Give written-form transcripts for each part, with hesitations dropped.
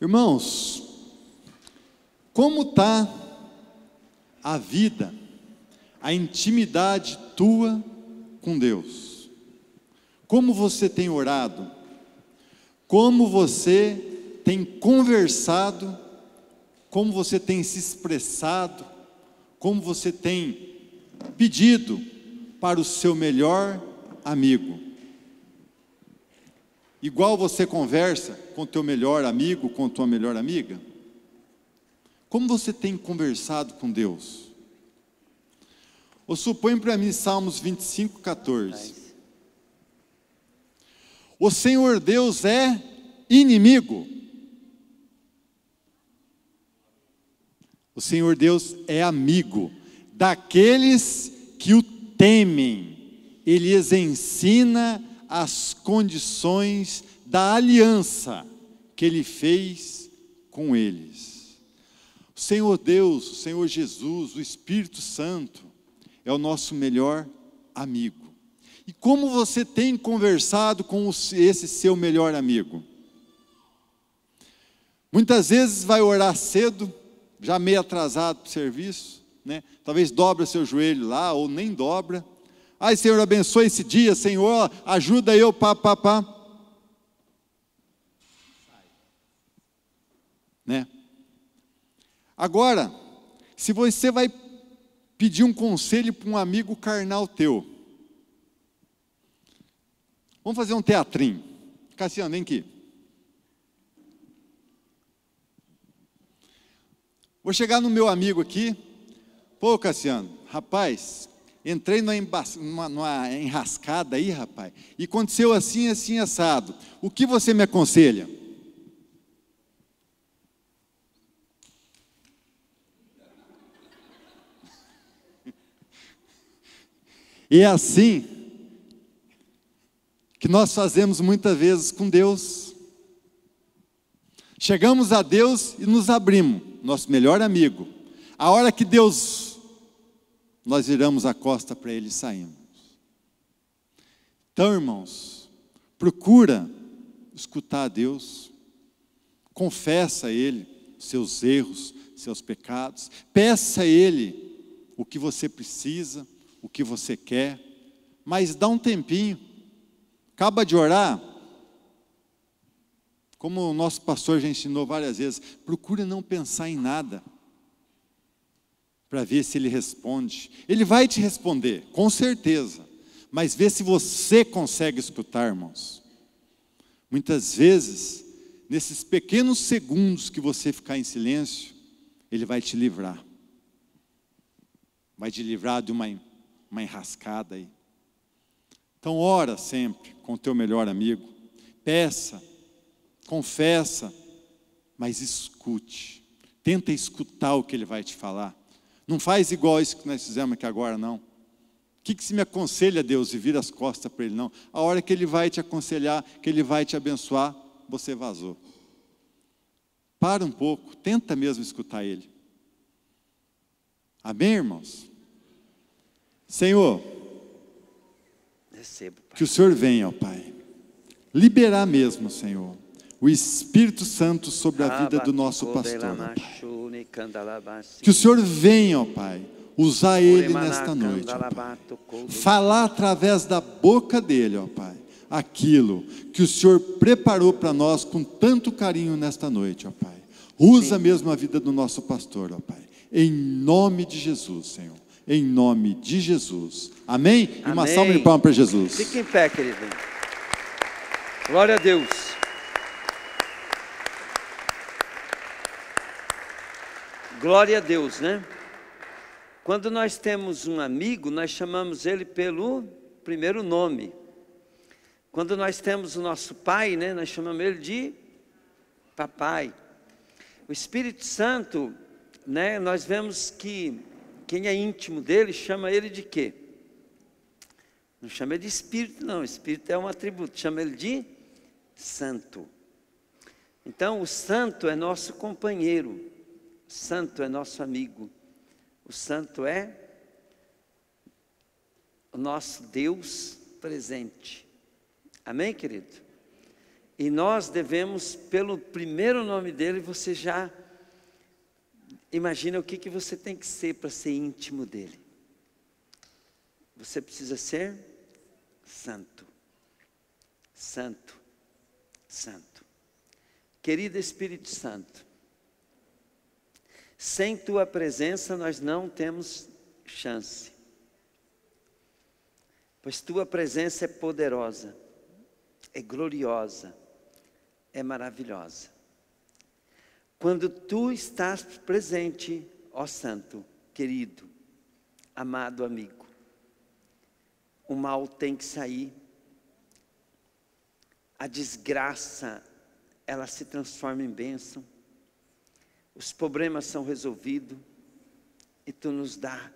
Irmãos, como está a vida, a intimidade tua com Deus? Como você tem orado? Como você tem conversado? Como você tem se expressado? Como você tem pedido para o seu melhor amigo? Igual você conversa com o teu melhor amigo, com a tua melhor amiga? Como você tem conversado com Deus? Ou supõe para mim Salmos 25, 14. O Senhor Deus é inimigo. O Senhor Deus é amigo daqueles que o temem. Ele lhes ensina as condições da aliança que Ele fez com eles. O Senhor Deus, o Senhor Jesus, o Espírito Santo é o nosso melhor amigo. E como você tem conversado com esse seu melhor amigo? Muitas vezes vai orar cedo, já meio atrasado para o serviço, né? Talvez dobra seu joelho lá, ou nem dobra. Ai, Senhor, abençoe esse dia, Senhor, ajuda eu, né? Agora, se você vai pedir um conselho para um amigo carnal teu, vamos fazer um teatrinho. Cassiano, vem aqui. Vou chegar no meu amigo aqui. Pô, Cassiano, rapaz, entrei numa enrascada aí, rapaz, e aconteceu assim, assim, assado. O que você me aconselha? E é assim que nós fazemos muitas vezes com Deus. Chegamos a Deus e nos abrimos, nosso melhor amigo. A hora que nós viramos a costa para Ele e saímos. Então, irmãos, procura escutar a Deus, confessa a Ele seus erros, seus pecados, peça a Ele o que você precisa, o que você quer, mas dá um tempinho, acaba de orar, como o nosso pastor já ensinou várias vezes, procura não pensar em nada, para ver se Ele responde. Ele vai te responder, com certeza, mas vê se você consegue escutar, irmãos. Muitas vezes, nesses pequenos segundos que você ficar em silêncio, Ele vai te livrar. Vai te livrar de uma enrascada aí. Então ora sempre com o teu melhor amigo, peça, confessa, mas escute, tenta escutar o que ele vai te falar. Não faz igual isso que nós fizemos aqui agora, não. O que se me aconselha, Deus, e vira as costas para Ele, não. A hora que Ele vai te aconselhar, que Ele vai te abençoar, você vazou. Para um pouco, tenta mesmo escutar Ele. Amém, irmãos? Senhor, recebo, Pai. Que o Senhor venha, ó Pai, liberar mesmo, Senhor, o Espírito Santo sobre a vida do nosso pastor, ó Pai. Que o Senhor venha, ó Pai, usar ele nesta noite, ó Pai. Falar através da boca dele, ó Pai, aquilo que o Senhor preparou para nós com tanto carinho nesta noite, ó Pai. Usa mesmo a vida do nosso pastor, ó Pai, em nome de Jesus, Senhor. Em nome de Jesus. Amém? E uma salva de palmas para Jesus. Fique em pé, querido. Glória a Deus. Glória a Deus, né? Quando nós temos um amigo, nós chamamos ele pelo primeiro nome. Quando nós temos o nosso pai, né, nós chamamos ele de papai. O Espírito Santo, né, nós vemos que quem é íntimo dele, chama ele de quê? Não chama ele de Espírito, não. Espírito é um atributo. Chama ele de Santo. Então, o Santo é nosso companheiro. O Santo é nosso amigo. O Santo é o nosso Deus presente. Amém, querido? E nós devemos, pelo primeiro nome dele, você já imagina o que você tem que ser para ser íntimo dele. Você precisa ser santo. Santo. Santo. Querido Espírito Santo, sem tua presença nós não temos chance. Pois tua presença é poderosa, é gloriosa, é maravilhosa. Quando tu estás presente, ó Santo, querido, amado amigo, o mal tem que sair, a desgraça, ela se transforma em bênção, os problemas são resolvidos, e tu nos dá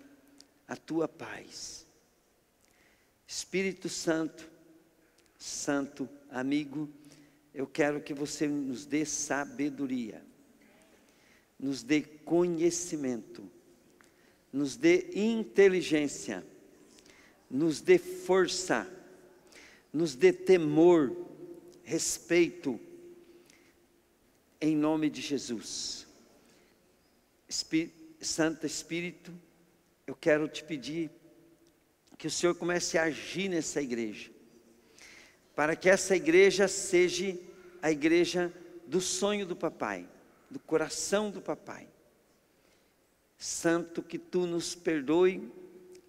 a tua paz. Espírito Santo, Santo amigo, eu quero que você nos dê sabedoria, nos dê conhecimento, nos dê inteligência, nos dê força, nos dê temor, respeito, em nome de Jesus. Santo Espírito, eu quero te pedir que o Senhor comece a agir nessa igreja, para que essa igreja seja a igreja do sonho do papai, do coração do papai. Santo, que tu nos perdoe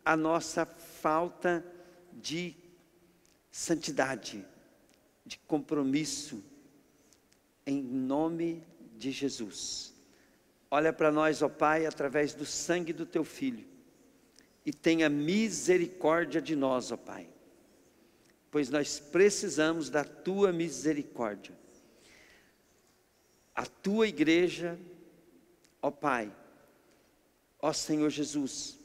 a nossa falta de santidade, de compromisso, em nome de Jesus. Olha para nós, ó Pai, através do sangue do teu Filho, e tenha misericórdia de nós, ó Pai, pois nós precisamos da tua misericórdia. A tua igreja, ó Pai, ó Senhor Jesus,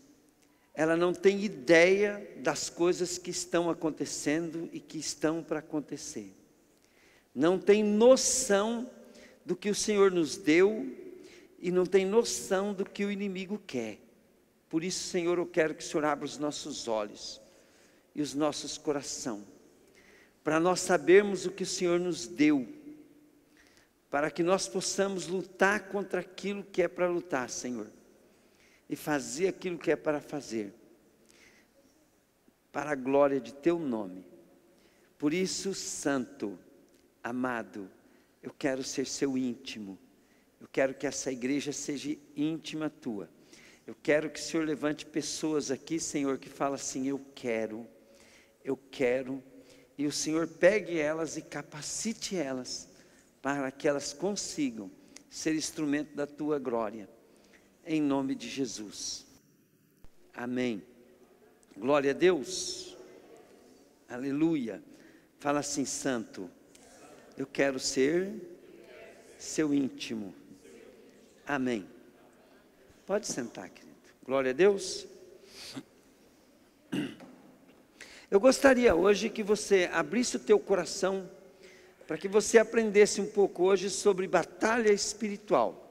ela não tem ideia das coisas que estão acontecendo e que estão para acontecer. Não tem noção do que o Senhor nos deu e não tem noção do que o inimigo quer. Por isso, Senhor, eu quero que o Senhor abra os nossos olhos e os nossos corações, para nós sabermos o que o Senhor nos deu, para que nós possamos lutar contra aquilo que é para lutar, Senhor, e fazer aquilo que é para fazer, para a glória de teu nome. Por isso, Santo, amado, eu quero ser seu íntimo, eu quero que essa igreja seja íntima tua. Eu quero que o Senhor levante pessoas aqui, Senhor, que falam assim: eu quero, e o Senhor pegue elas e capacite elas, para que elas consigam ser instrumento da tua glória, em nome de Jesus. Amém. Glória a Deus. Aleluia. Fala assim: Santo, eu quero ser seu íntimo. Amém. Pode sentar, querido. Glória a Deus. Eu gostaria hoje que você abrisse o teu coração, para que você aprendesse um pouco hoje sobre batalha espiritual.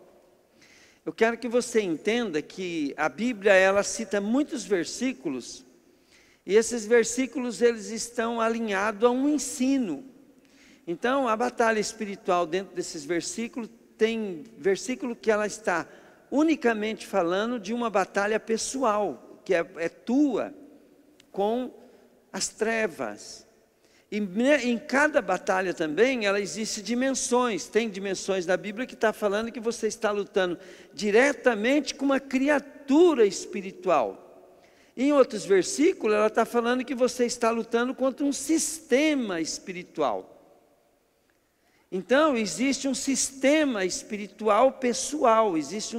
Eu quero que você entenda que a Bíblia, ela cita muitos versículos, e esses versículos, eles estão alinhados a um ensino. Então, a batalha espiritual dentro desses versículos, tem versículo que ela está unicamente falando de uma batalha pessoal, que é tua, com as trevas. E em cada batalha também, ela existe dimensões. Tem dimensões da Bíblia que está falando que você está lutando diretamente com uma criatura espiritual. Em outros versículos, ela está falando que você está lutando contra um sistema espiritual. Então, existe um sistema espiritual pessoal, existe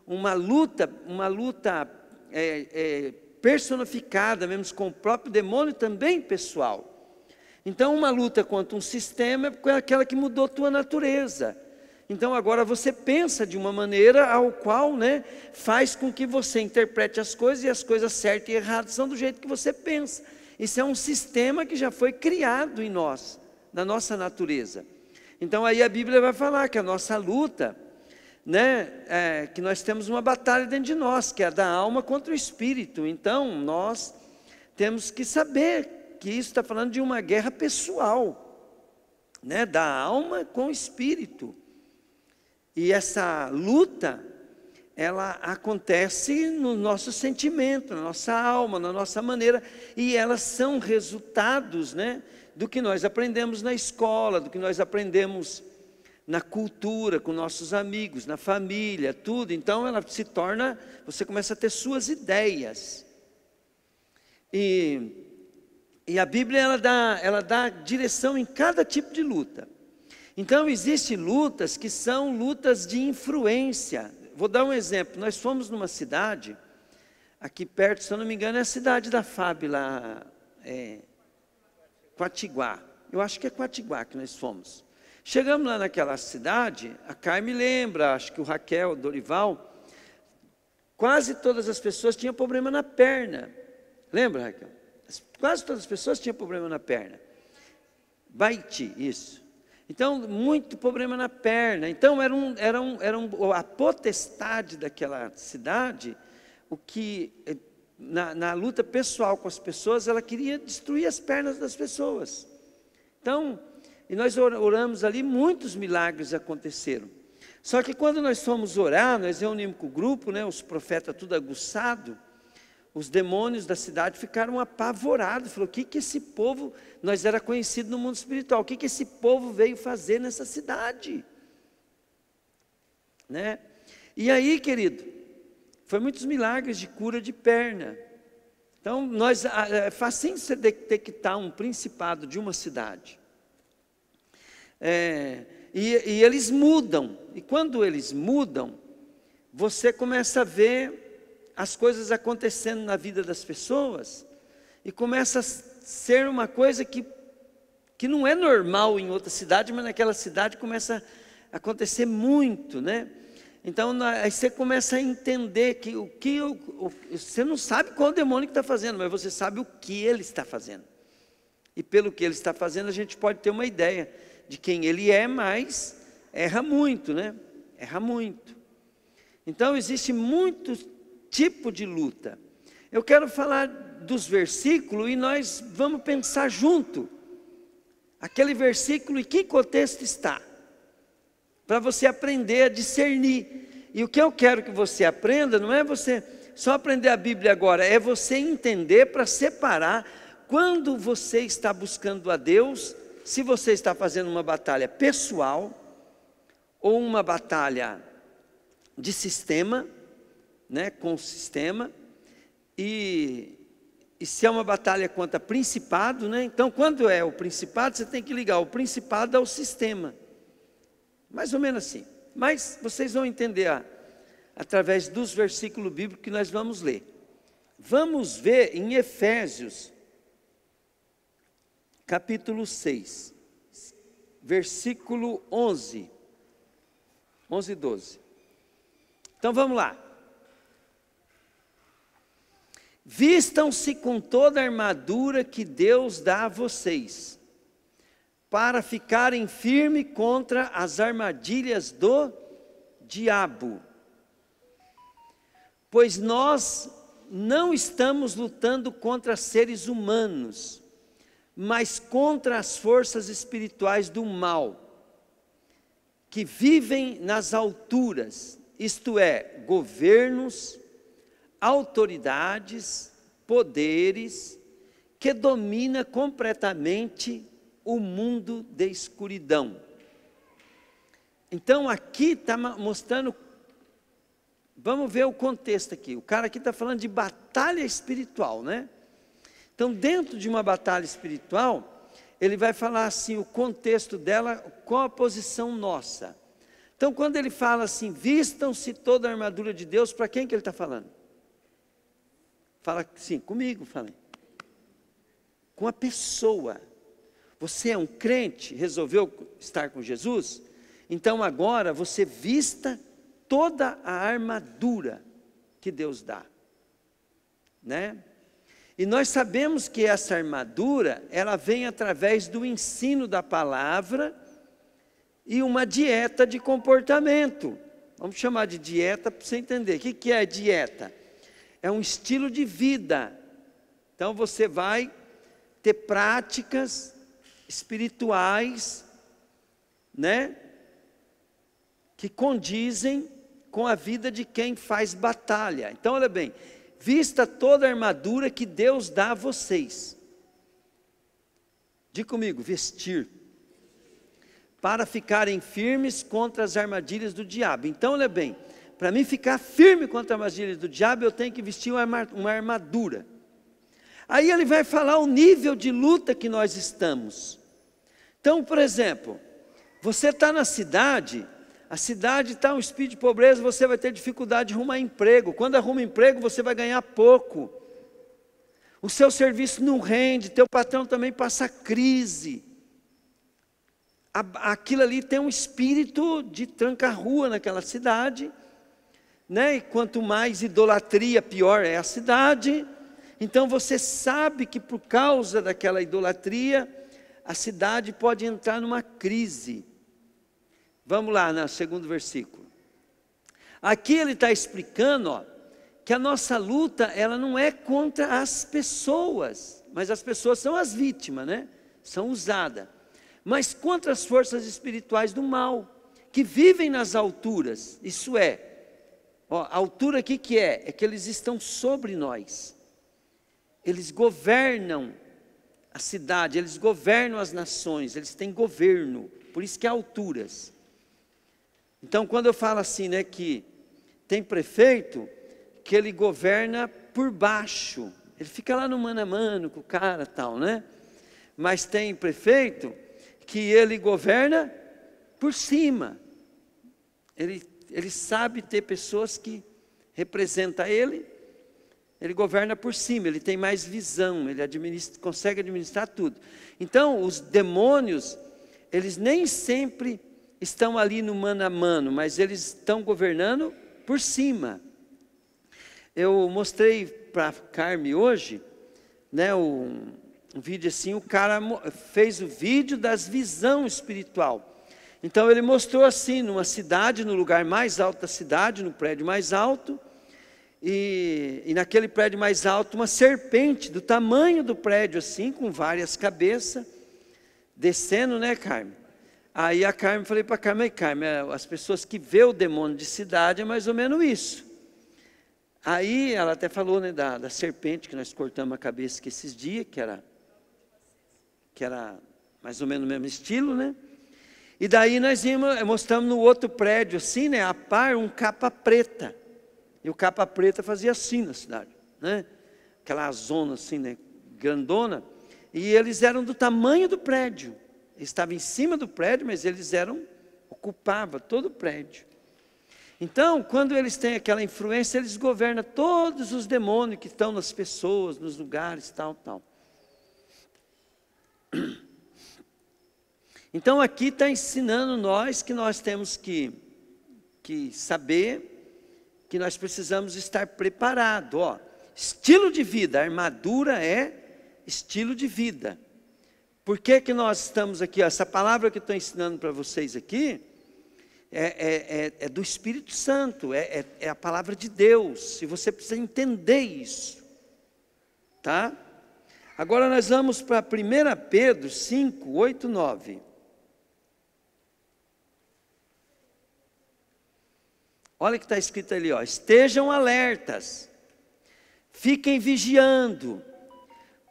uma luta personificada, mesmo com o próprio demônio também pessoal. Então, uma luta contra um sistema é aquela que mudou a tua natureza. Então, agora você pensa de uma maneira ao qual, faz com que você interprete as coisas, e as coisas certas e erradas são do jeito que você pensa. Isso é um sistema que já foi criado em nós, da nossa natureza. Então aí a Bíblia vai falar que a nossa luta, que nós temos uma batalha dentro de nós, que é a da alma contra o espírito. Então nós temos que saber que isso está falando de uma guerra pessoal, né, da alma com o espírito. E essa luta, ela acontece no nosso sentimento, na nossa alma, na nossa maneira, e elas são resultados, né, do que nós aprendemos na escola, do que nós aprendemos na cultura, com nossos amigos, na família, tudo. Então ela se torna, você começa a ter suas ideias. E a Bíblia ela dá direção em cada tipo de luta. Então existem lutas que são lutas de influência. Vou dar um exemplo. Nós fomos numa cidade, aqui perto, se eu não me engano, é a cidade da Fábio, lá, Quatiguá. Eu acho que é Quatiguá que nós fomos. Chegamos lá naquela cidade, a Carme lembra, acho que o Raquel, o Dorival, quase todas as pessoas tinham problema na perna. Lembra, Raquel? Quase todas as pessoas tinham problema na perna. Baiti, isso. Então, muito problema na perna. Então, a potestade daquela cidade, o que, na luta pessoal com as pessoas, ela queria destruir as pernas das pessoas. Então, e nós oramos ali, muitos milagres aconteceram. Só que quando nós fomos orar, nós reunimos com o grupo, né, os profetas tudo aguçado, os demônios da cidade ficaram apavorados. Falou, o que esse povo, nós era conhecido no mundo espiritual, o que esse povo veio fazer nessa cidade? Né? E aí, querido, foi muitos milagres de cura de perna. Então, é fácil você detectar um principado de uma cidade. E eles mudam, e quando eles mudam, você começa a ver as coisas acontecendo na vida das pessoas, e começa a ser uma coisa que não é normal em outra cidade, mas naquela cidade começa a acontecer muito, né? Então, aí você começa a entender que você não sabe qual o demônio que está fazendo, mas você sabe o que ele está fazendo. E pelo que ele está fazendo, a gente pode ter uma ideia de quem ele é, mas erra muito, né? Erra muito. Então, existe muitos tipos de luta. Eu quero falar dos versículos e nós vamos pensar junto. Aquele versículo, em que contexto está? Para você aprender a discernir. E o que eu quero que você aprenda, não é você só aprender a Bíblia agora, é você entender para separar quando você está buscando a Deus, se você está fazendo uma batalha pessoal ou uma batalha de sistema, né, com o sistema, e se é uma batalha contra principado, né, então quando é o principado, você tem que ligar o principado ao sistema, mais ou menos assim, mas vocês vão entender através dos versículos bíblicos que nós vamos ler. Vamos ver em Efésios, capítulo 6, versículo 11 e 12. Então vamos lá. Vistam-se com toda a armadura que Deus dá a vocês, para ficarem firmes contra as armadilhas do diabo. Pois nós não estamos lutando contra seres humanos, mas contra as forças espirituais do mal, que vivem nas alturas, isto é, governos, autoridades, poderes, que domina completamente o mundo de escuridão. Então aqui está mostrando, vamos ver o contexto aqui, o cara aqui está falando de batalha espiritual, né? Então dentro de uma batalha espiritual, ele vai falar assim, o contexto dela, qual a posição nossa. Então quando ele fala assim, vistam-se toda a armadura de Deus, para quem que ele está falando? Fala assim, comigo, falei. Com a pessoa. Você é um crente, resolveu estar com Jesus? Então agora você vista toda a armadura que Deus dá, né? E nós sabemos que essa armadura, ela vem através do ensino da palavra e uma dieta de comportamento. Vamos chamar de dieta para você entender. O que é dieta? É um estilo de vida. Então você vai ter práticas espirituais né, que condizem com a vida de quem faz batalha. Então, olha bem, vista toda a armadura que Deus dá a vocês. Diga comigo, vestir. Para ficarem firmes contra as armadilhas do diabo. Então, olha bem, para mim ficar firme contra as armadilhas do diabo, eu tenho que vestir uma armadura. Aí ele vai falar o nível de luta que nós estamos. Então, por exemplo, você está na cidade, a cidade está um espírito de pobreza, você vai ter dificuldade de arrumar emprego. Quando arruma emprego, você vai ganhar pouco. O seu serviço não rende, teu patrão também passa crise. Aquilo ali tem um espírito de tranca-rua naquela cidade, né? E quanto mais idolatria, pior é a cidade. Então você sabe que por causa daquela idolatria, a cidade pode entrar numa crise. Vamos lá, no segundo versículo. Aqui ele está explicando, ó, que a nossa luta, ela não é contra as pessoas, mas as pessoas são as vítimas, né? São usadas. Mas contra as forças espirituais do mal, que vivem nas alturas. Isso é, ó, a altura aqui que é que eles estão sobre nós. Eles governam a cidade, eles governam as nações, eles têm governo, por isso que há alturas. Então, quando eu falo assim, né, que tem prefeito, que ele governa por baixo, ele fica lá no mano a mano com o cara tal, né? Mas tem prefeito que ele governa por cima. Ele sabe ter pessoas que representam ele governa por cima, ele tem mais visão, ele consegue administrar tudo. Então, os demônios, eles nem sempre estão ali no mano a mano, mas eles estão governando por cima. Eu mostrei para a Carme hoje, né, um vídeo assim, o cara fez o vídeo das visões espiritual. Então ele mostrou assim, numa cidade, no lugar mais alto da cidade, no prédio mais alto, e naquele prédio mais alto, uma serpente do tamanho do prédio assim, com várias cabeças, descendo, né, Carme? Aí a Carme, falei para a Carme, as pessoas que vê o demônio de cidade é mais ou menos isso. Aí ela até falou, né, da serpente que nós cortamos a cabeça que esses dias, que era mais ou menos o mesmo estilo, né? E daí nós mostramos no outro prédio assim, né, a par, um capa preta. E o capa preta fazia assim na cidade, né? Aquela zona assim, né, grandona. E eles eram do tamanho do prédio. Eles estavam em cima do prédio, mas eles ocupavam todo o prédio. Então, quando eles têm aquela influência, eles governam todos os demônios que estão nas pessoas, nos lugares, tal. Então, aqui está ensinando nós que nós temos que saber que nós precisamos estar preparados. Ó, estilo de vida, a armadura é estilo de vida. Por que nós estamos aqui? Ó, essa palavra que eu estou ensinando para vocês aqui, é do Espírito Santo, é a palavra de Deus, e você precisa entender isso, tá? Agora nós vamos para 1 Pedro 5, 8, 9. Olha o que está escrito ali, ó, estejam alertas, fiquem vigiando,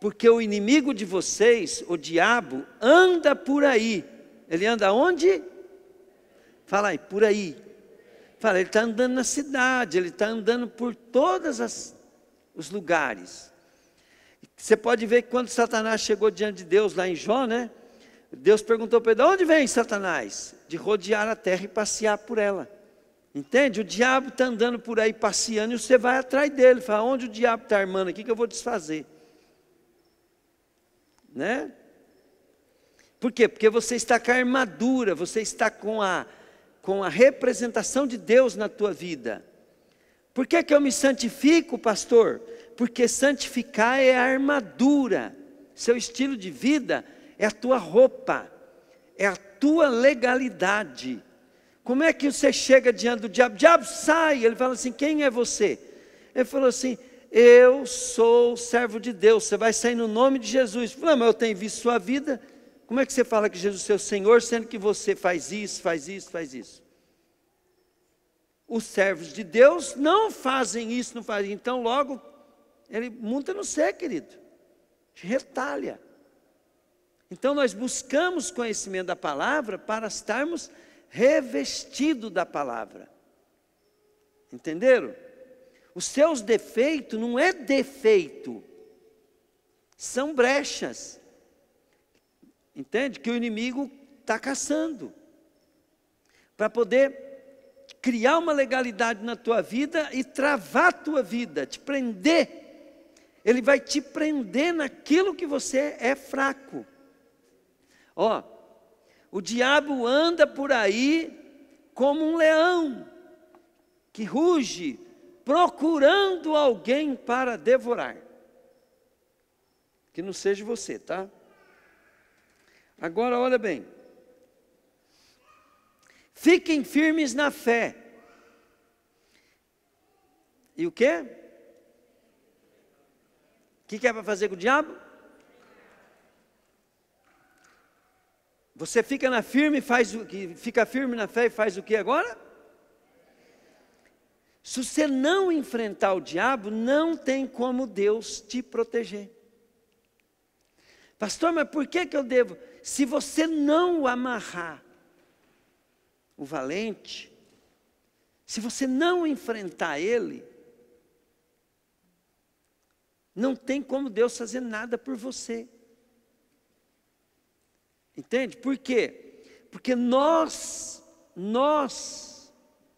porque o inimigo de vocês, o diabo, anda por aí. Ele anda onde? Fala aí, por aí. Fala, ele está andando na cidade, ele está andando por todos os lugares. Você pode ver que quando Satanás chegou diante de Deus lá em Jó, né? Deus perguntou para ele, de onde vem Satanás? De rodear a terra e passear por ela. Entende? O diabo está andando por aí passeando e você vai atrás dele. Fala, onde o diabo está armando aqui que eu vou desfazer? Né? Por quê? Porque você está com a armadura, você está com a representação de Deus na tua vida. Por que eu me santifico, pastor? Porque santificar é a armadura. Seu estilo de vida é a tua roupa, é a tua legalidade. Como é que você chega diante do diabo? Diabo, sai! Ele fala assim, quem é você? Ele falou assim, eu sou servo de Deus, você vai sair no nome de Jesus. Falei, mas eu tenho visto sua vida, Como é que você fala que Jesus é seu Senhor, sendo que você faz isso, faz isso, faz isso? Os servos de Deus não fazem isso, não fazem. Então logo, ele monta no sé, querido. Te retalha. Então nós buscamos conhecimento da palavra para estarmos revestidos da palavra. Entenderam? Os seus defeitos não é defeito, são brechas. Entende? Que o inimigo está caçando. Para poder criar uma legalidade na tua vida e travar a tua vida, te prender. Ele vai te prender naquilo que você é fraco. Ó, o diabo anda por aí como um leão que ruge, procurando alguém para devorar. Que não seja você, tá? Agora olha bem. Fiquem firmes na fé. E o quê? O que é para fazer com o diabo? Você fica na firme, fica firme na fé e faz o que agora? Se você não enfrentar o diabo, não tem como Deus te proteger. Pastor, mas por que eu devo? Se você não amarrar o valente, se você não enfrentar ele, não tem como Deus fazer nada por você. Entende? Por quê? Porque nós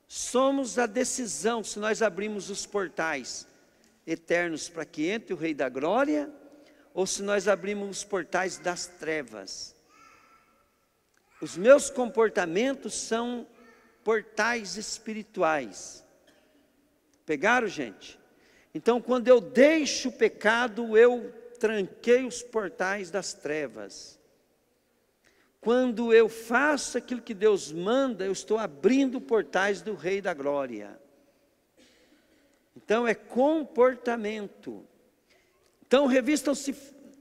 somos a decisão, se nós abrimos os portais eternos para que entre o Rei da Glória, ou se nós abrimos os portais das trevas. Os meus comportamentos são portais espirituais. Pegaram, gente? Então, quando eu deixo o pecado, eu tranquei os portais das trevas. Quando eu faço aquilo que Deus manda, eu estou abrindo portais do Rei da Glória. Então é comportamento. Então revistam-se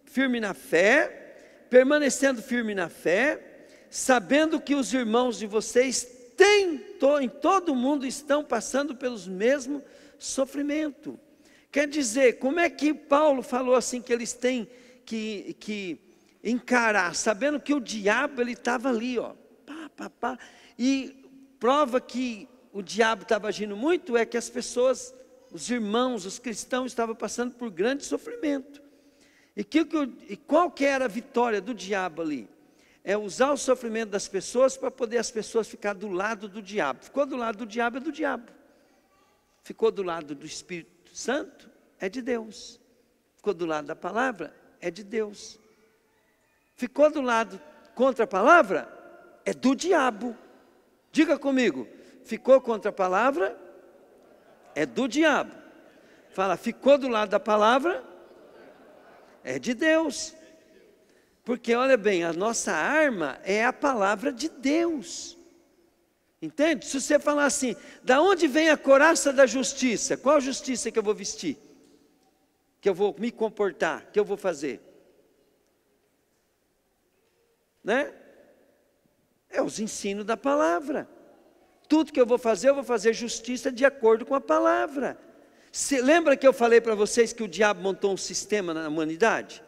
firme na fé, permanecendo firme na fé, sabendo que os irmãos de vocês em todo o mundo estão passando pelos mesmos sofrimentos. Quer dizer, como é que Paulo falou assim que eles têm que encarar, sabendo que o diabo ele estava ali, ó, e prova que o diabo estava agindo muito é que as pessoas, os irmãos, os cristãos estavam passando por grande sofrimento. E qual que era a vitória do diabo ali? É usar o sofrimento das pessoas para poder as pessoas ficar do lado do diabo. Ficou do lado do diabo, é do diabo. Ficou do lado do Espírito Santo, é de Deus. Ficou do lado da palavra, é de Deus. Ficou do lado contra a palavra, é do diabo. Diga comigo, ficou contra a palavra, é do diabo. Fala, ficou do lado da palavra, é de Deus. Porque olha bem, a nossa arma é a palavra de Deus. Entende? Se você falar assim, da onde vem a couraça da justiça? Qual justiça que eu vou vestir? Que eu vou me comportar? Que eu vou fazer? Né? É os ensinos da palavra. Tudo que eu vou fazer justiça de acordo com a palavra. Lembra que eu falei para vocês que o diabo montou um sistema na humanidade?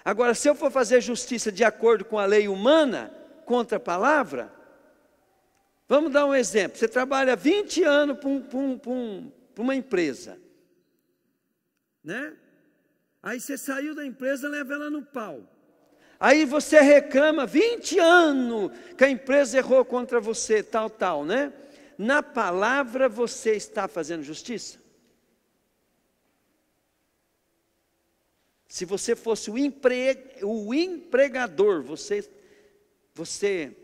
Agora, se eu for fazer justiça de acordo com a lei humana, contra a palavra, vamos dar um exemplo. Você trabalha 20 anos para uma empresa, né? Aí você saiu da empresa, leva ela no pau. Aí você reclama 20 anos que a empresa errou contra você, tal, né? Na palavra você está fazendo justiça? Se você fosse o empregador, você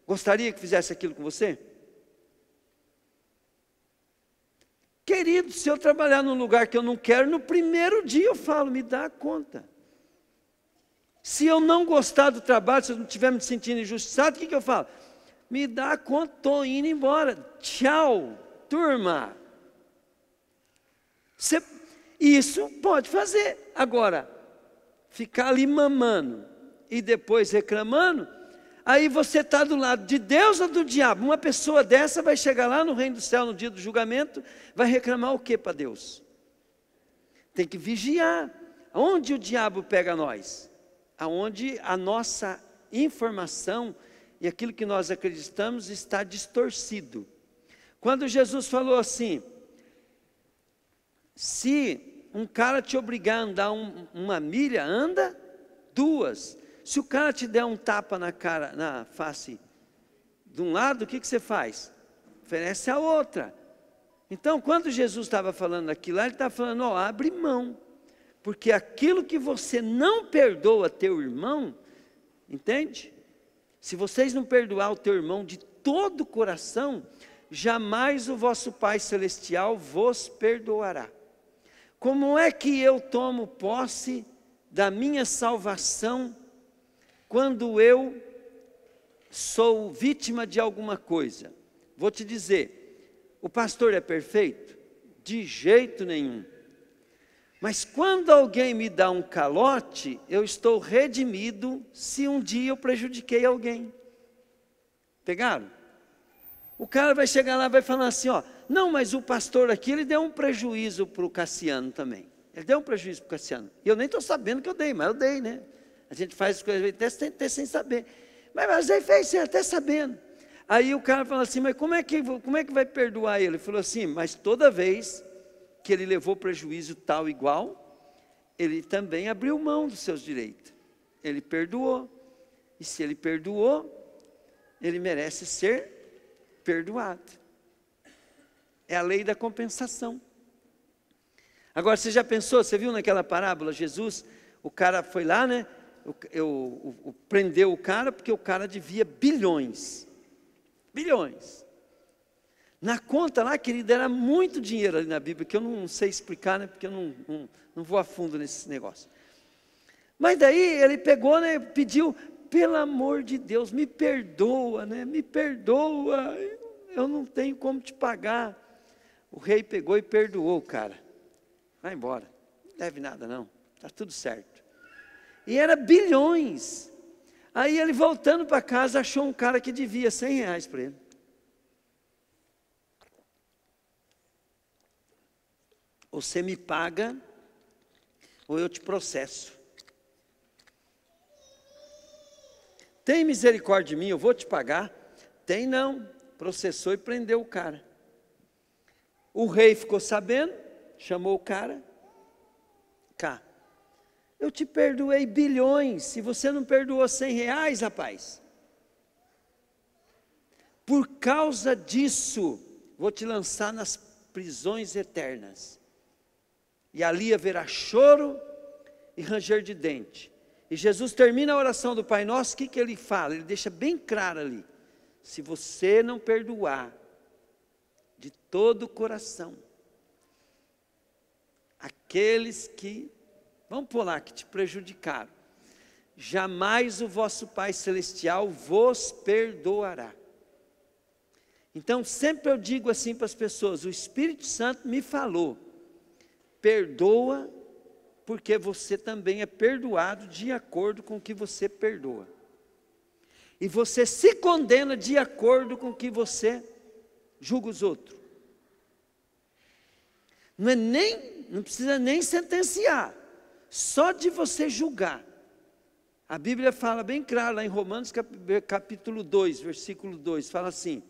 gostaria que fizesse aquilo com você? Querido, se eu trabalhar num lugar que eu não quero, no primeiro dia eu falo, me dá conta. Se eu não gostar do trabalho, se eu não estiver me sentindo injustiçado, o que eu falo? Me dá conta, estou indo embora. Tchau, turma. Isso pode fazer. Agora, ficar ali mamando, e depois reclamando, aí você está do lado de Deus ou do diabo? Uma pessoa dessa vai chegar lá no reino do céu no dia do julgamento, vai reclamar o que para Deus? Tem que vigiar. Onde o diabo pega nós? Aonde a nossa informação e aquilo que nós acreditamos está distorcido. Quando Jesus falou assim, se um cara te obrigar a andar uma milha, anda 2. Se o cara te der um tapa na face de um lado, o que você faz? Oferece a outra. Então, quando Jesus estava falando aquilo lá, ele estava falando, ó, abre mão. Porque aquilo que você não perdoa teu irmão, entende? Se vocês não perdoar o teu irmão de todo o coração, jamais o vosso Pai Celestial vos perdoará. Como é que eu tomo posse da minha salvação quando eu sou vítima de alguma coisa? Vou te dizer, o pastor é perfeito? De jeito nenhum. Mas quando alguém me dá um calote, eu estou redimido se um dia eu prejudiquei alguém. Pegaram? O cara vai chegar lá e vai falar assim, ó, não, mas o pastor aqui, ele deu um prejuízo para o Cassiano também. Ele deu um prejuízo para o Cassiano. E eu nem estou sabendo que eu dei, mas eu dei, né? A gente faz as coisas até sem saber. Mas ele fez até sabendo. Aí o cara fala assim, mas como é que vai perdoar ele? Ele falou assim, mas toda vez que ele levou prejuízo tal igual, ele também abriu mão dos seus direitos. Ele perdoou. E se ele perdoou, ele merece ser perdoado. É a lei da compensação. Agora, você já pensou, você viu naquela parábola, Jesus, o cara foi lá, né? Prendeu o cara, porque o cara devia bilhões. Bilhões. Na conta lá, querido, era muito dinheiro ali na Bíblia, que eu não sei explicar, né? Porque eu não vou a fundo nesse negócio. Mas daí ele pegou, né? Pediu, pelo amor de Deus, me perdoa, né? Me perdoa, eu não tenho como te pagar. O rei pegou e perdoou o cara. Vai embora, não deve nada não, está tudo certo. E era bilhões. Aí ele voltando para casa, achou um cara que devia R$100 para ele. Ou você me paga, ou eu te processo. Tem misericórdia de mim, eu vou te pagar? Tem não, processou e prendeu o cara. O rei ficou sabendo, chamou o cara, cá. Eu te perdoei bilhões, se você não perdoou R$100, rapaz. Por causa disso, vou te lançar nas prisões eternas. E ali haverá choro e ranger de dente. E Jesus termina a oração do Pai Nosso, o que ele fala? Ele deixa bem claro ali. Se você não perdoar de todo o coração, aqueles que, vamos pular, que te prejudicaram, jamais o vosso Pai Celestial vos perdoará. Então sempre eu digo assim para as pessoas, o Espírito Santo me falou, perdoa, porque você também é perdoado de acordo com o que você perdoa. E você se condena de acordo com o que você julga os outros. Não precisa nem sentenciar, só de você julgar. A Bíblia fala bem claro lá em Romanos capítulo 2, versículo 2, fala assim,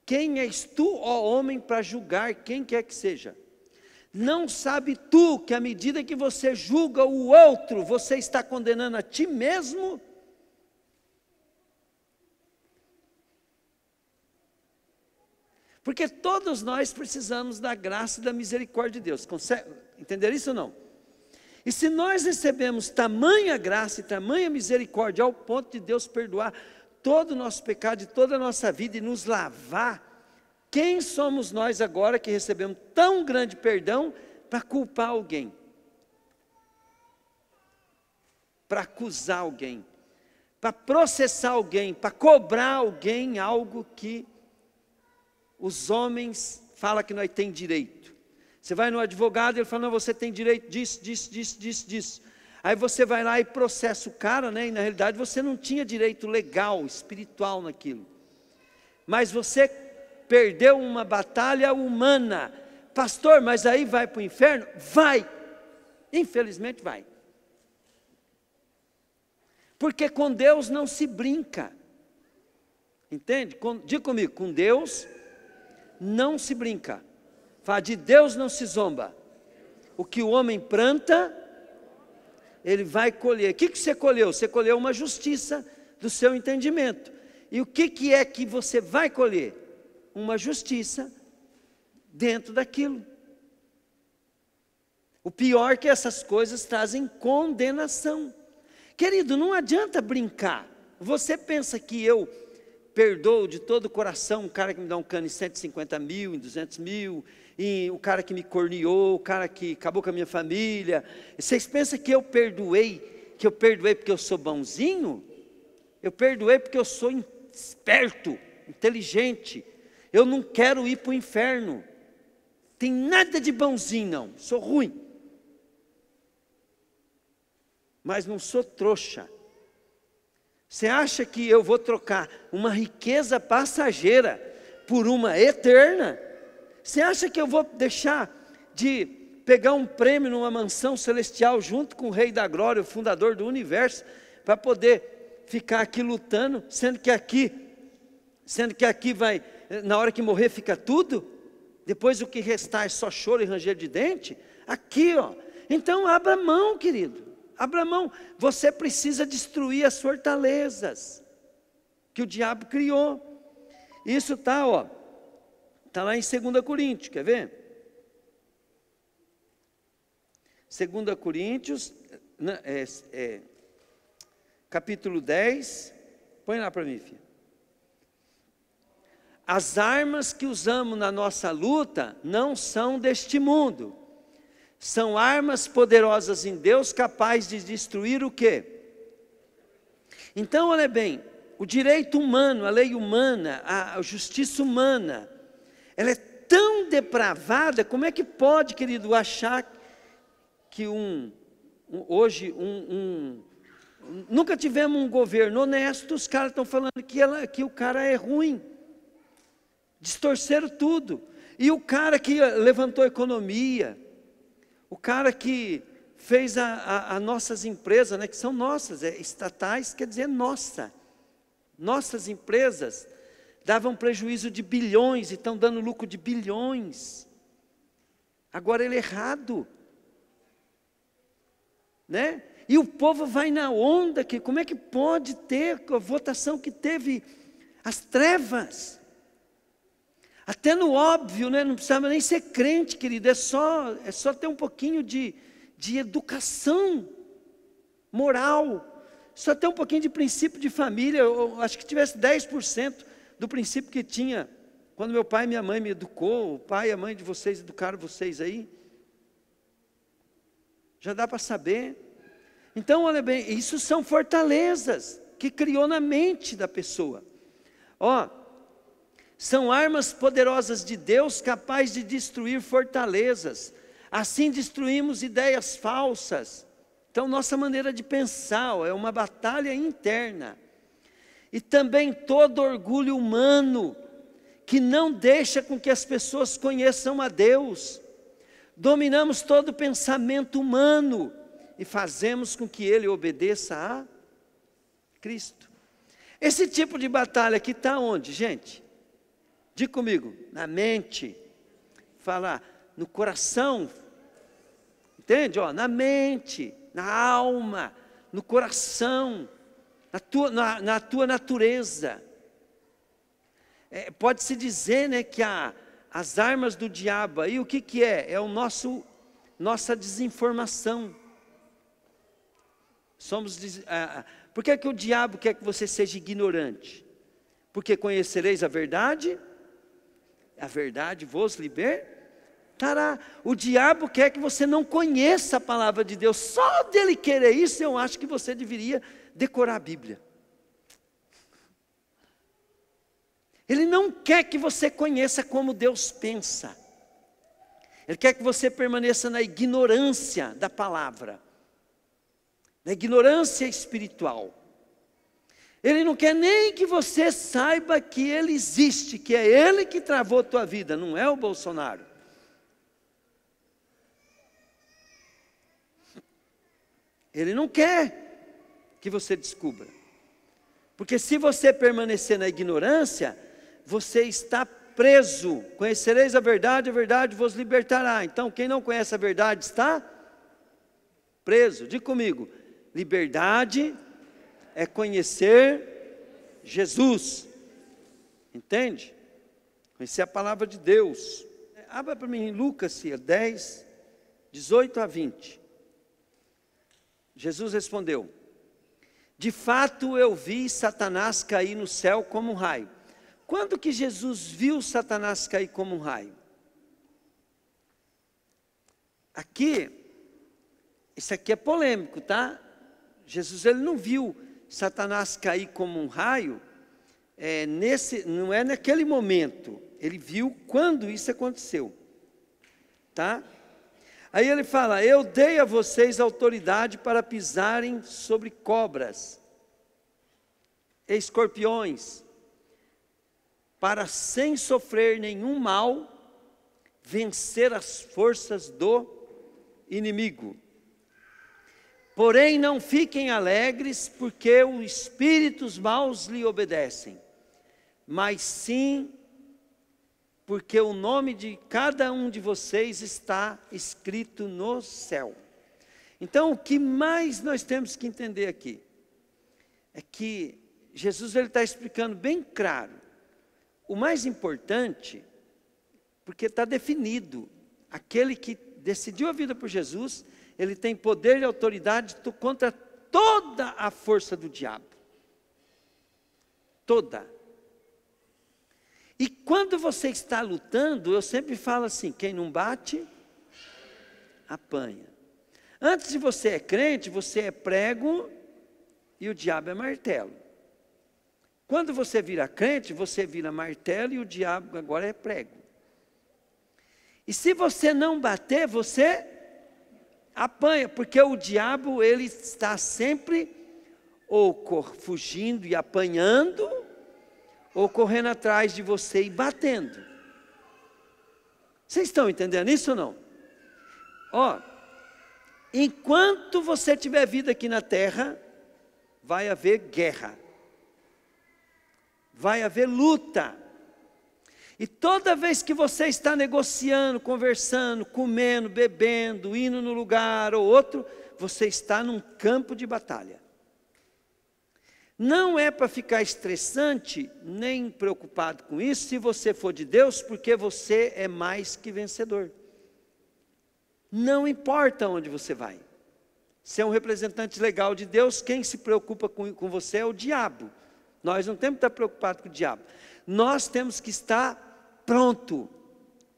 quem és tu, ó homem, para julgar quem quer que seja? Não sabe tu que à medida que você julga o outro, você está condenando a ti mesmo? Porque todos nós precisamos da graça e da misericórdia de Deus. Consegue entender isso ou não? E se nós recebemos tamanha graça e tamanha misericórdia ao ponto de Deus perdoar todo o nosso pecado e toda a nossa vida e nos lavar, quem somos nós agora que recebemos tão grande perdão para culpar alguém? Para acusar alguém? Para processar alguém? Para cobrar alguém algo que os homens falam que nós temos direito? Você vai no advogado e ele fala, não, você tem direito disso. Aí você vai lá e processa o cara, né? E na realidade você não tinha direito legal, espiritual naquilo. Mas você perdeu uma batalha humana. Pastor, mas aí vai para o inferno? Vai. Infelizmente vai. Porque com Deus não se brinca. Entende? Diga comigo, com Deus não se brinca. Fala, de Deus não se zomba. O que o homem planta, ele vai colher. O que você colheu? Você colheu uma justiça do seu entendimento. E o que é que você vai colher? Uma justiça dentro daquilo. O pior é que essas coisas trazem condenação. Querido, não adianta brincar. Você pensa que eu perdoo de todo o coração um cara que me dá um cano em 150 mil, em 200 mil, e o cara que me corneou, o cara que acabou com a minha família. Vocês pensam que eu perdoei porque eu sou bonzinho? Eu perdoei porque eu sou esperto, inteligente. Eu não quero ir para o inferno. Tem nada de bonzinho não, sou ruim. Mas não sou trouxa. Você acha que eu vou trocar uma riqueza passageira por uma eterna? Você acha que eu vou deixar de pegar um prêmio numa mansão celestial junto com o Rei da Glória, o fundador do universo, para poder ficar aqui lutando, sendo que aqui vai, na hora que morrer fica tudo? Depois o que restar é só choro e ranger de dente? Aqui, ó. Então abra mão, querido. Abra mão. Você precisa destruir as fortalezas que o diabo criou. Isso está, ó. Está lá em 2 Coríntios, quer ver? 2 Coríntios, capítulo 10. Põe lá para mim, filho. As armas que usamos na nossa luta não são deste mundo. São armas poderosas em Deus, capazes de destruir o quê? Então, olha bem, o direito humano, a lei humana, a justiça humana, ela é tão depravada, como é que pode, querido, achar que hoje nunca tivemos um governo honesto, os caras estão falando que o cara é ruim, distorceram tudo, e o cara que levantou a economia, o cara que fez as nossas empresas, né, que são nossas, estatais, quer dizer nossas empresas, davam prejuízo de bilhões e estão dando lucro de bilhões. Agora ele é errado, né? E o povo vai na onda, que como é que pode ter a votação que teve as trevas? Até no óbvio, né? Não precisava nem ser crente, querido, é só ter um pouquinho de educação moral, só ter um pouquinho de princípio de família. Eu acho que tivesse 10% do princípio que tinha quando meu pai e minha mãe me educou, o pai e a mãe de vocês educaram vocês aí, já dá para saber. Então, olha bem, isso são fortalezas que criou na mente da pessoa. Ó, são armas poderosas de Deus, capazes de destruir fortalezas. Assim destruímos ideias falsas. Então, nossa maneira de pensar é uma batalha interna. E também todo orgulho humano, que não deixa com que as pessoas conheçam a Deus. Dominamos todo pensamento humano e fazemos com que ele obedeça a Cristo. Esse tipo de batalha aqui está onde, gente? Diga comigo, na mente, fala no coração, entende? Ó, na mente, na alma, no coração, na tua natureza. Pode-se dizer, né, que as armas do diabo aí, o que é? É nossa desinformação. Por que o diabo quer que você seja ignorante? Porque conhecereis a verdade vos libertará. O diabo quer que você não conheça a palavra de Deus. Só dele querer isso, eu acho que você deveria decorar a Bíblia. Ele não quer que você conheça como Deus pensa. Ele quer que você permaneça na ignorância da palavra. na ignorância espiritual. Ele não quer nem que você saiba que ele existe, que é ele que travou a tua vida, não é o Bolsonaro. Ele não quer que você descubra. Porque se você permanecer na ignorância, você está preso. Conhecereis a verdade vos libertará. Então, quem não conhece a verdade está preso. Diga comigo, liberdade é conhecer Jesus. Entende? Conhecer a palavra de Deus. Abra para mim em Lucas 10, 18 a 20. Jesus respondeu: de fato eu vi Satanás cair no céu como um raio. Quando que Jesus viu Satanás cair como um raio? Aqui, isso aqui é polêmico, tá? Jesus ele não viu Satanás cair como um raio, não é naquele momento. Ele viu quando isso aconteceu, tá? Aí ele fala: eu dei a vocês autoridade para pisarem sobre cobras, escorpiões, para sem sofrer nenhum mal, vencer as forças do inimigo. Porém não fiquem alegres, porque os espíritos maus lhe obedecem, mas sim porque o nome de cada um de vocês está escrito no céu. Então, o que mais nós temos que entender aqui é que Jesus ele está explicando bem claro. O mais importante, porque está definido, aquele que decidiu a vida por Jesus, ele tem poder e autoridade contra toda a força do diabo. Toda. E quando você está lutando, eu sempre falo assim: quem não bate, apanha. Antes de você é crente, você é prego e o diabo é martelo. Quando você vira crente, você vira martelo e o diabo agora é prego. E se você não bater, você apanha, porque o diabo ele está sempre ou fugindo e apanhando, ou correndo atrás de você e batendo. Vocês estão entendendo isso ou não? Ó, enquanto você tiver vida aqui na terra, vai haver guerra, vai haver luta. E toda vez que você está negociando, conversando, comendo, bebendo, indo num lugar ou outro, você está num campo de batalha. Não é para ficar estressante, nem preocupado com isso, se você for de Deus, porque você é mais que vencedor. Não importa onde você vai. Se é um representante legal de Deus, quem se preocupa com você é o diabo. Nós não temos que estar preocupados com o diabo. Nós temos que estar pronto.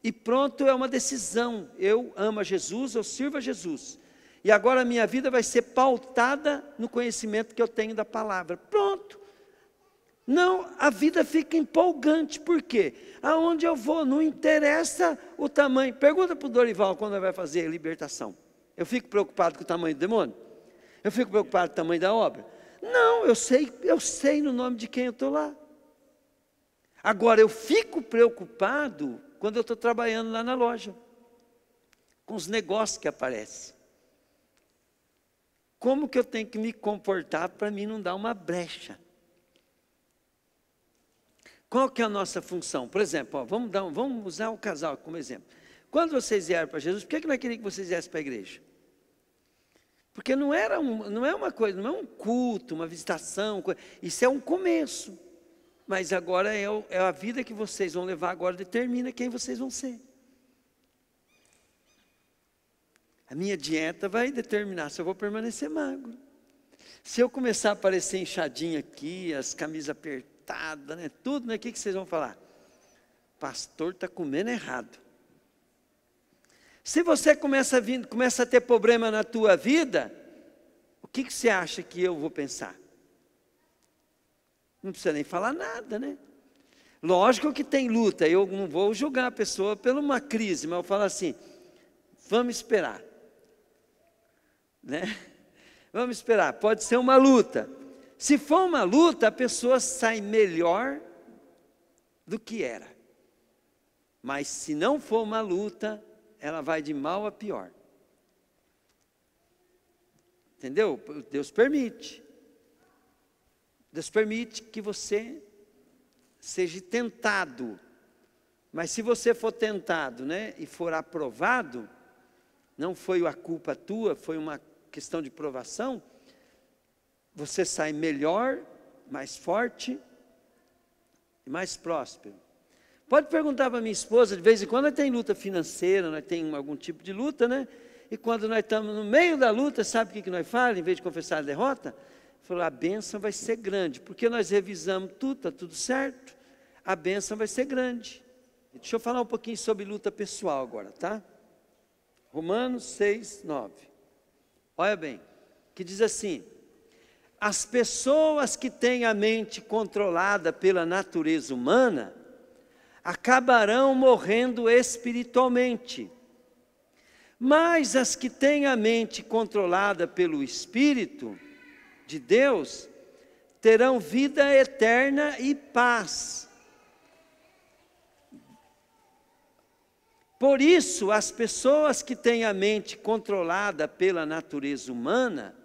E pronto é uma decisão. Eu amo a Jesus, eu sirvo a Jesus. E agora a minha vida vai ser pautada no conhecimento que eu tenho da palavra. Pronto. Não, a vida fica empolgante. Por quê? Aonde eu vou, não interessa o tamanho. Pergunta para o Dorival quando ele vai fazer a libertação. Eu fico preocupado com o tamanho do demônio? Eu fico preocupado com o tamanho da obra? Não, eu sei no nome de quem eu estou lá. Agora, eu fico preocupado quando eu estou trabalhando lá na loja, com os negócios que aparecem. Como que eu tenho que me comportar para mim não dar uma brecha? Qual que é a nossa função? Por exemplo, ó, vamos usar o casal como exemplo. Quando vocês vieram para Jesus, por que nós queríamos que vocês viessem para a igreja? Porque não é uma coisa, não é um culto, uma visitação, isso é um começo. Mas agora é a vida que vocês vão levar agora, determina quem vocês vão ser. A minha dieta vai determinar se eu vou permanecer magro. Se eu começar a aparecer inchadinho aqui, as camisas apertadas, né, tudo, né, o que vocês vão falar? Pastor está comendo errado. Se você começa a ter problema na tua vida, o que você acha que eu vou pensar? Não precisa nem falar nada, né? Lógico que tem luta, eu não vou julgar a pessoa por uma crise, mas eu falo assim, vamos esperar. Né? Vamos esperar, pode ser uma luta. Se for uma luta, a pessoa sai melhor do que era. Mas se não for uma luta, ela vai de mal a pior. Entendeu? Deus permite. Deus permite que você seja tentado. Mas se você for tentado, né, e for aprovado, não foi a culpa tua, foi uma questão de provação, você sai melhor, mais forte e mais próspero. Pode perguntar para minha esposa, de vez em quando nós tem luta financeira, nós tem algum tipo de luta, né? E quando nós estamos no meio da luta, sabe o que nós falamos? Em vez de confessar a derrota, falou, a bênção vai ser grande, porque nós revisamos tudo, está tudo certo, a bênção vai ser grande. Deixa eu falar um pouquinho sobre luta pessoal agora, tá? Romanos 6, 9. Olha bem, que diz assim, as pessoas que têm a mente controlada pela natureza humana, acabarão morrendo espiritualmente. Mas as que têm a mente controlada pelo Espírito de Deus, terão vida eterna e paz. Por isso, as pessoas que têm a mente controlada pela natureza humana,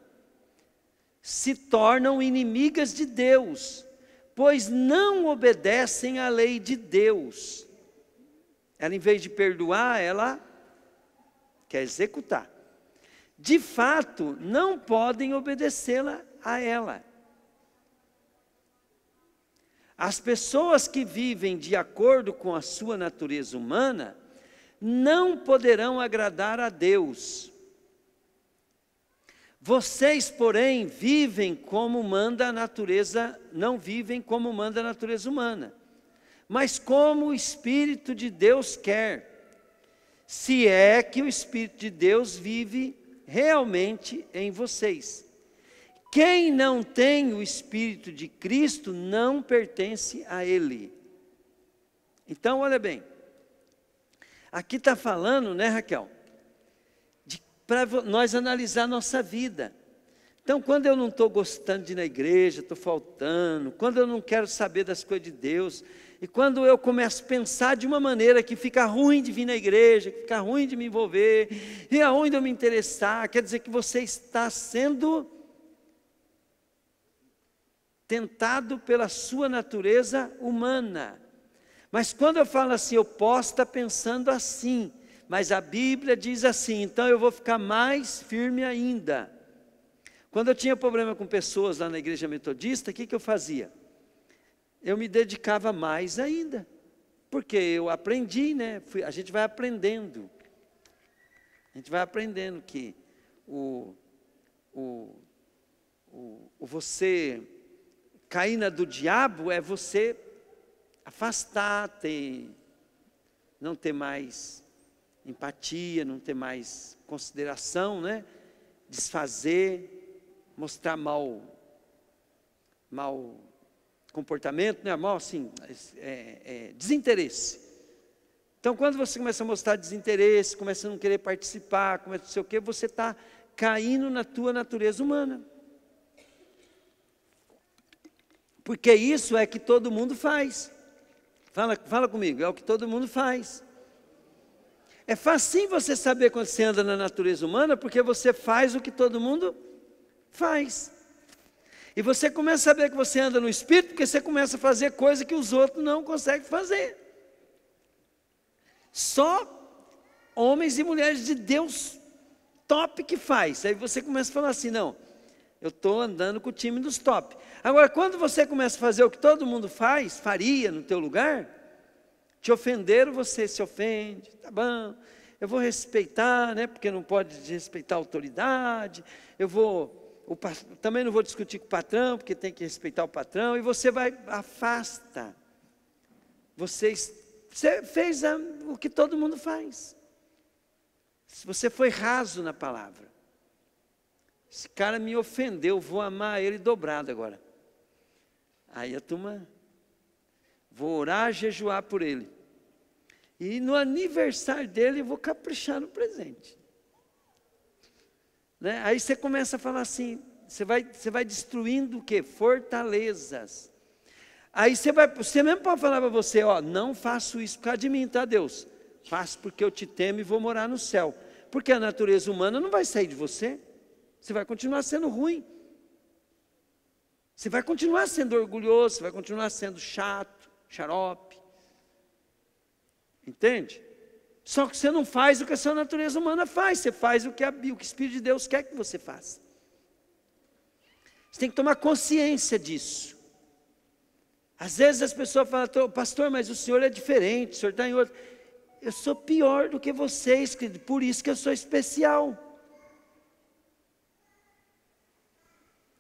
se tornam inimigas de Deus, pois não obedecem à lei de Deus. Ela, em vez de perdoar, ela quer executar. De fato, não podem obedecê-la a ela. As pessoas que vivem de acordo com a sua natureza humana, não poderão agradar a Deus. Vocês, porém, vivem como manda a natureza, não vivem como manda a natureza humana, mas como o Espírito de Deus quer, se é que o Espírito de Deus vive realmente em vocês. Quem não tem o Espírito de Cristo não pertence a Ele. Então, olha bem, aqui está falando, né, Raquel? Para nós analisar a nossa vida. Então, quando eu não estou gostando de ir na igreja, estou faltando, quando eu não quero saber das coisas de Deus, e quando eu começo a pensar de uma maneira que fica ruim de vir na igreja, que fica ruim de me envolver, e aonde eu me interessar, quer dizer que você está sendo tentado pela sua natureza humana. Mas quando eu falo assim, eu posso estar pensando assim, mas a Bíblia diz assim, então eu vou ficar mais firme ainda. Quando eu tinha problema com pessoas lá na igreja metodista, o que eu fazia? Eu me dedicava mais ainda, porque eu aprendi, né? A gente vai aprendendo. A gente vai aprendendo que você cair na do diabo é você afastar, não ter mais empatia, não ter mais consideração, né? Desfazer, mostrar mau comportamento, né? Mal assim, desinteresse. Então, quando você começa a mostrar desinteresse, começa a não querer participar, começa a não sei o quê, você está caindo na tua natureza humana. Porque isso é que todo mundo faz. Fala comigo, é o que todo mundo faz. É fácil você saber quando você anda na natureza humana, porque você faz o que todo mundo faz. E você começa a saber que você anda no Espírito, porque você começa a fazer coisa que os outros não conseguem fazer. Só homens e mulheres de Deus top que faz. Aí você começa a falar assim, não, eu estou andando com o time dos top. Agora, quando você começa a fazer o que todo mundo faria no teu lugar, te ofenderam, você se ofende, tá bom, eu vou respeitar, né, porque não pode desrespeitar a autoridade, também não vou discutir com o patrão, porque tem que respeitar o patrão, e você afasta. Você fez o que todo mundo faz. Você foi raso na palavra. Esse cara me ofendeu, vou amar ele dobrado agora. Aí a turma, vou orar, jejuar por ele. E no aniversário dele, eu vou caprichar no presente. né? Aí você começa a falar assim, você vai destruindo o quê? Fortalezas. Aí você mesmo pode falar para você, ó, não faço isso por causa de mim, tá, Deus? Faço porque eu te temo e vou morar no céu. Porque a natureza humana não vai sair de você. Você vai continuar sendo ruim. Você vai continuar sendo orgulhoso, você vai continuar sendo chato, xarope. Entende? Só que você não faz o que a sua natureza humana faz, você faz o que o Espírito de Deus quer que você faça. Você tem que tomar consciência disso. Às vezes as pessoas falam, pastor, mas o senhor é diferente, o senhor está em outro. Eu sou pior do que vocês, querido, por isso que eu sou especial.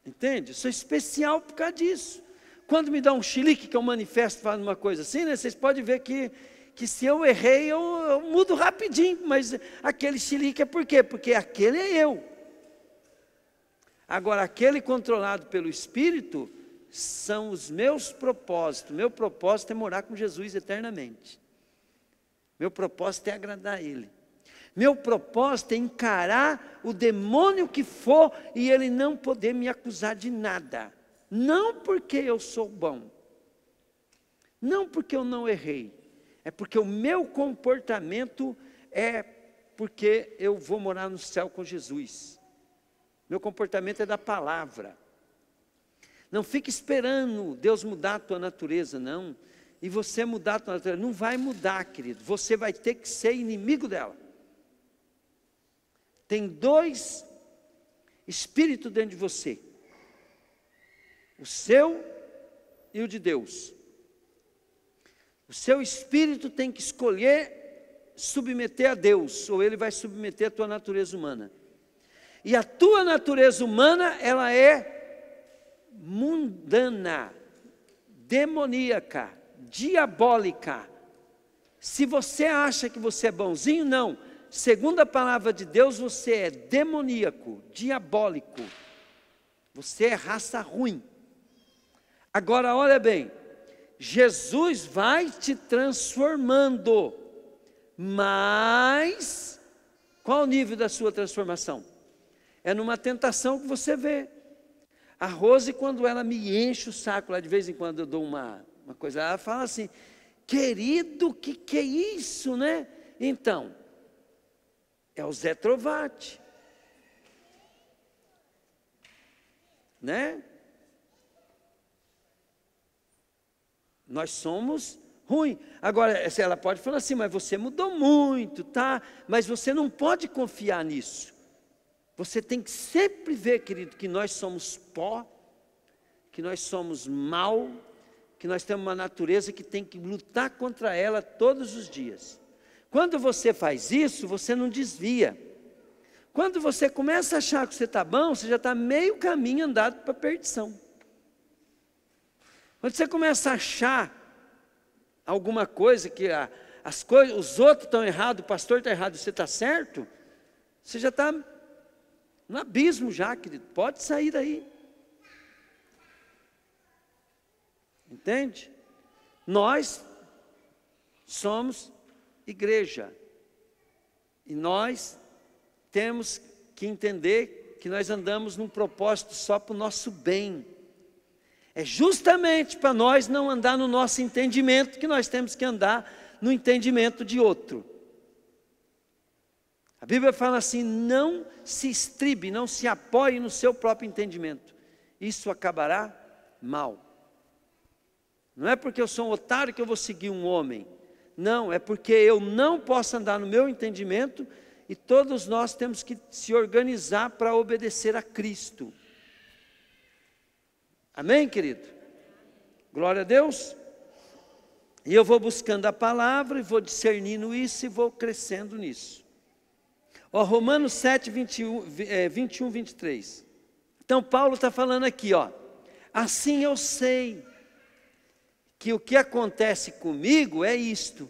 Entende? Eu sou especial por causa disso. Quando me dá um chilique, que eu manifesto falando uma coisa assim, né, vocês podem ver que se eu errei, eu mudo rapidinho, mas aquele chilique é por quê? Porque aquele é eu. Agora, aquele controlado pelo Espírito, são os meus propósitos. Meu propósito é morar com Jesus eternamente. Meu propósito é agradar a Ele. Meu propósito é encarar o demônio que for e ele não poder me acusar de nada. Não porque eu sou bom. Não porque eu não errei. É porque o meu comportamento é porque eu vou morar no céu com Jesus. Meu comportamento é da palavra. Não fique esperando Deus mudar a tua natureza, não. E você mudar a tua natureza. Não vai mudar, querido. Você vai ter que ser inimigo dela. Tem dois espíritos dentro de você. O seu e o de Deus. O seu espírito tem que escolher submeter a Deus, ou ele vai submeter a tua natureza humana. E a tua natureza humana, ela é mundana, demoníaca, diabólica. Se você acha que você é bonzinho, não. Segundo a palavra de Deus, você é demoníaco, diabólico. Você é raça ruim. Agora, olha bem, Jesus vai te transformando, mas qual o nível da sua transformação? É numa tentação que você vê. A Rose, quando ela me enche o saco, lá de vez em quando eu dou uma coisa, ela fala assim, querido, que é isso, né? Então, é o Zé Trovati, né? Nós somos ruins. Agora, ela pode falar assim, mas você mudou muito, tá? Mas você não pode confiar nisso. Você tem que sempre ver, querido, que nós somos pó, que nós somos mal, que nós temos uma natureza que tem que lutar contra ela todos os dias. Quando você faz isso, você não desvia. Quando você começa a achar que você está bom, você já está meio caminho andado para a perdição. Quando você começa a achar alguma coisa que os outros estão errados, o pastor está errado, você está certo, você já está no abismo já, querido. Pode sair daí. Entende? Nós somos igreja. E nós temos que entender que nós andamos num propósito só para o nosso bem. É justamente para nós não andar no nosso entendimento que nós temos que andar no entendimento de outro. A Bíblia fala assim, não se estribe, não se apoie no seu próprio entendimento. Isso acabará mal. Não é porque eu sou um otário que eu vou seguir um homem. Não, é porque eu não posso andar no meu entendimento e todos nós temos que se organizar para obedecer a Cristo. Amém, querido? Glória a Deus. E eu vou buscando a palavra e vou discernindo isso e vou crescendo nisso. Ó, Romanos 7, 21, 23. Então Paulo está falando aqui, ó. Assim eu sei que o que acontece comigo é isto.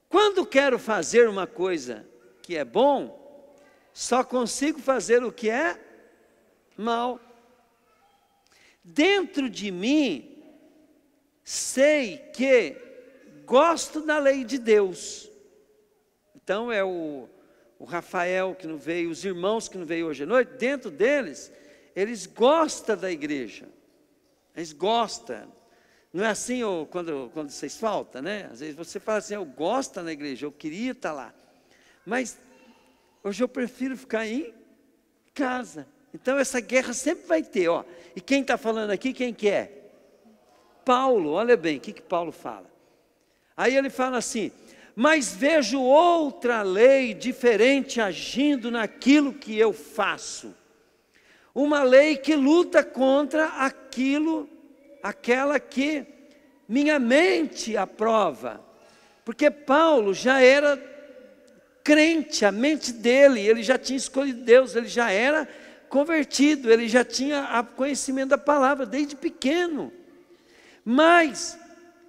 Quando quero fazer uma coisa que é bom, só consigo fazer o que é mal. Dentro de mim, sei que gosto da lei de Deus. Então é o o Rafael que não veio, os irmãos que não veio hoje à noite, dentro deles, eles gostam da igreja. Eles gostam. Não é assim quando vocês faltam, né? Às vezes você fala assim, eu gosto da igreja, eu queria estar lá. Mas hoje eu prefiro ficar em casa. Então essa guerra sempre vai ter, ó. E quem está falando aqui, quem que é? Paulo, olha bem, o que Paulo fala? Aí ele fala assim, mas vejo outra lei diferente agindo naquilo que eu faço. Uma lei que luta contra aquela que minha mente aprova. Porque Paulo já era crente, a mente dele, ele já tinha escolhido Deus, ele já era convertido, ele já tinha conhecimento da palavra desde pequeno. Mas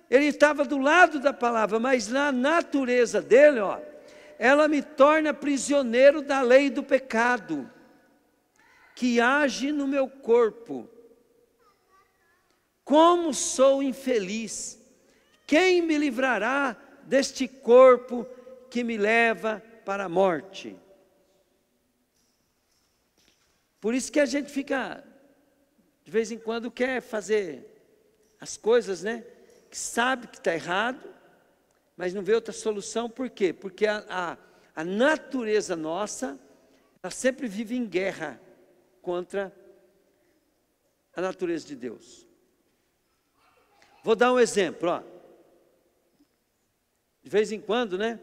ele estava do lado da palavra, mas na natureza dele, ó, ela me torna prisioneiro da lei do pecado, que age no meu corpo. Como sou infeliz! Quem me livrará deste corpo que me leva para a morte? Por isso que a gente fica, de vez em quando, quer fazer as coisas, né? Que sabe que está errado, mas não vê outra solução. Por quê? Porque a natureza nossa, ela sempre vive em guerra contra a natureza de Deus. Vou dar um exemplo, ó. De vez em quando, né?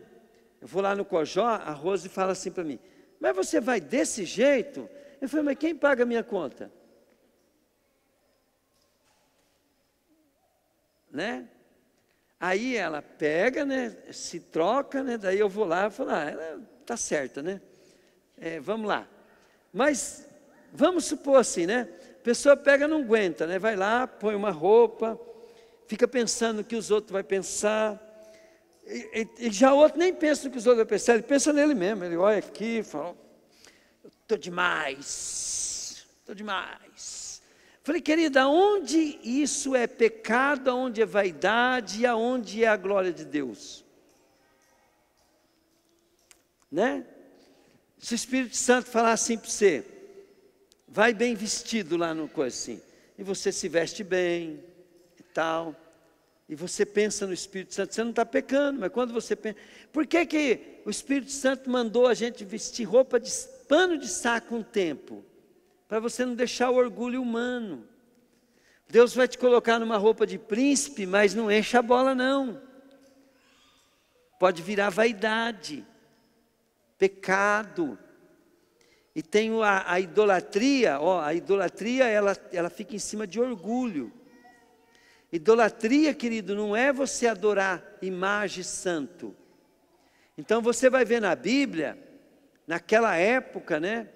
Eu vou lá no Cojó, a Rose fala assim para mim, mas você vai desse jeito? Eu falei, mas quem paga a minha conta? Né? Aí ela pega, né? Se troca, né? Daí eu vou lá e falo, ela está certa, né? Vamos lá. Mas vamos supor assim, né? A pessoa pega, não aguenta, né? Vai lá, põe uma roupa, fica pensando no que os outros vão pensar. E já o outro nem pensa no que os outros vão pensar, ele pensa nele mesmo. Ele olha aqui e fala, estou demais. Falei, querida, aonde isso é pecado, aonde é vaidade e aonde é a glória de Deus? Né? Se o Espírito Santo falar assim para você, vai bem vestido lá no coisa assim, e você se veste bem e tal, e você pensa no Espírito Santo, você não está pecando, mas quando você pensa, por que o Espírito Santo mandou a gente vestir roupa de pano de saco um tempo? Para você não deixar o orgulho humano. Deus vai te colocar numa roupa de príncipe, mas não enche a bola não. Pode virar vaidade, pecado. E tem a idolatria, ó, a idolatria ela fica em cima de orgulho. Idolatria, querido, não é você adorar imagem santo. Então você vai ver na Bíblia, naquela época, né?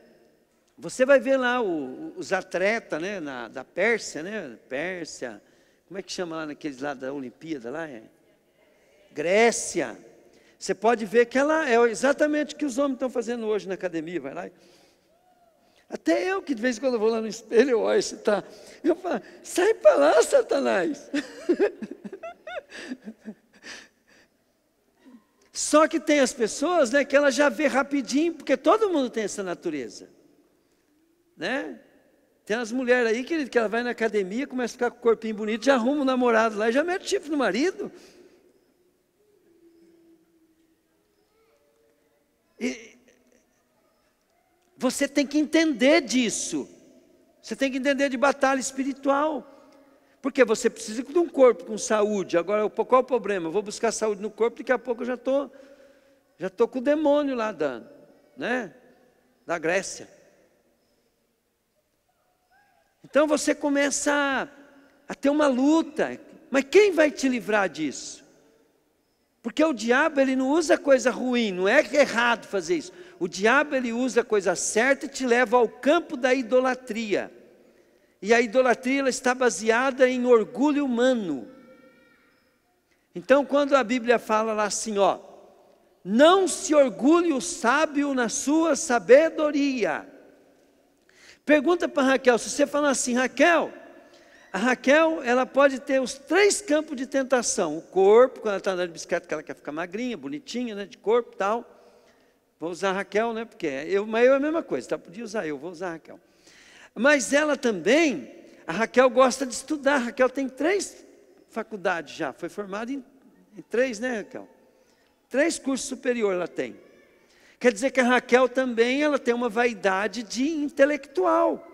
Você vai ver lá os atletas, né, da Pérsia, né? Pérsia, como é que chama lá naqueles lá da Olimpíada lá? Grécia. Você pode ver que ela é exatamente o que os homens estão fazendo hoje na academia, vai lá. Até eu que de vez em quando eu vou lá no espelho, eu olho se está. Eu falo, sai para lá, Satanás. Só que tem as pessoas, né, que ela já vê rapidinho, porque todo mundo tem essa natureza. Né? Tem as mulheres aí, querido, que ela vai na academia, começa a ficar com o corpinho bonito, já arruma um namorado lá e já mete chifre no marido. E você tem que entender disso. Você tem que entender de batalha espiritual. Porque você precisa de um corpo com saúde. Agora, qual o problema? Eu vou buscar saúde no corpo, daqui a pouco eu já tô com o demônio lá da Grécia. Então você começa a ter uma luta. Mas quem vai te livrar disso? Porque o diabo, ele não usa coisa ruim, não é que é errado fazer isso. O diabo, ele usa a coisa certa e te leva ao campo da idolatria. E a idolatria, ela está baseada em orgulho humano. Então, quando a Bíblia fala lá assim, ó, não se orgulhe o sábio na sua sabedoria. Pergunta para Raquel, se você falar assim, Raquel, a Raquel, ela pode ter os 3 campos de tentação. O corpo, quando ela está andando de bicicleta, que ela quer ficar magrinha, bonitinha, né, de corpo e tal. Vou usar a Raquel, né? Porque mas eu é a mesma coisa, tá? Podia usar eu, vou usar a Raquel. Mas ela também, a Raquel gosta de estudar. A Raquel tem 3 faculdades já, foi formada em 3, né, Raquel? 3 cursos superiores ela tem. Quer dizer que a Raquel também, ela tem uma vaidade de intelectual.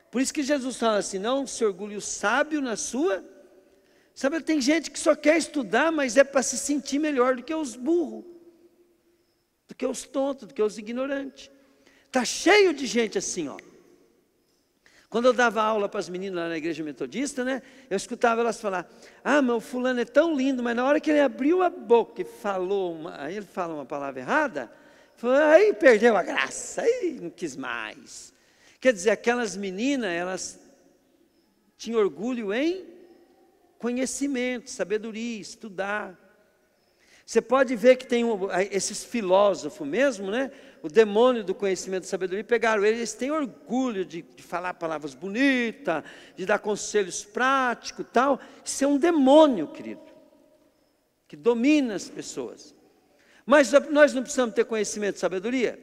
Por isso que Jesus fala assim, não se orgulhe o sábio na sua. Sabe, tem gente que só quer estudar, mas é para se sentir melhor do que os burros, do que os tontos, do que os ignorantes. Está cheio de gente assim, ó. Quando eu dava aula para as meninas lá na igreja metodista, né, eu escutava elas falar, mas o fulano é tão lindo, mas na hora que ele abriu a boca e falou, aí ele fala uma palavra errada, aí perdeu a graça, aí não quis mais. Quer dizer, aquelas meninas, elas tinham orgulho em conhecimento, sabedoria, estudar. Você pode ver que tem esses filósofos mesmo, né? O demônio do conhecimento e sabedoria, pegaram eles têm orgulho de falar palavras bonitas, de dar conselhos práticos e tal. Isso é um demônio, querido, que domina as pessoas. Mas nós não precisamos ter conhecimento e sabedoria?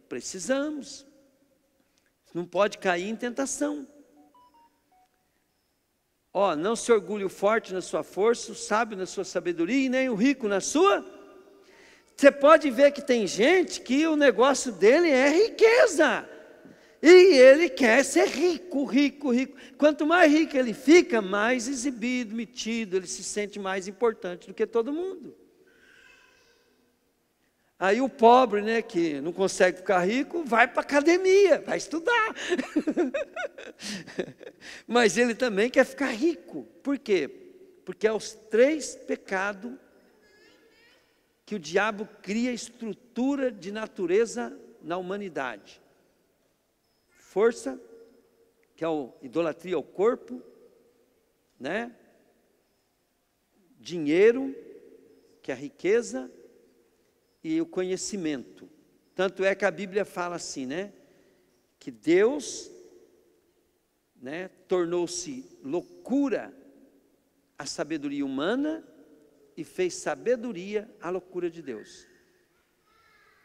Precisamos. Não pode cair em tentação. Não se orgulhe o forte na sua força, o sábio na sua sabedoria, e nem o rico na sua. Você pode ver que tem gente que o negócio dele é riqueza. E ele quer ser rico, rico, rico. Quanto mais rico ele fica, mais exibido, metido, ele se sente mais importante do que todo mundo. Aí o pobre, né, que não consegue ficar rico, vai para a academia, vai estudar. Mas ele também quer ficar rico. Por quê? Porque é os 3 pecados que o diabo cria estrutura de natureza na humanidade. Força, que é a idolatria ao corpo, né? Dinheiro, que é a riqueza, e o conhecimento. Tanto é que a Bíblia fala assim, né? Que Deus, né, tornou-se loucura a sabedoria humana e fez sabedoria a loucura de Deus.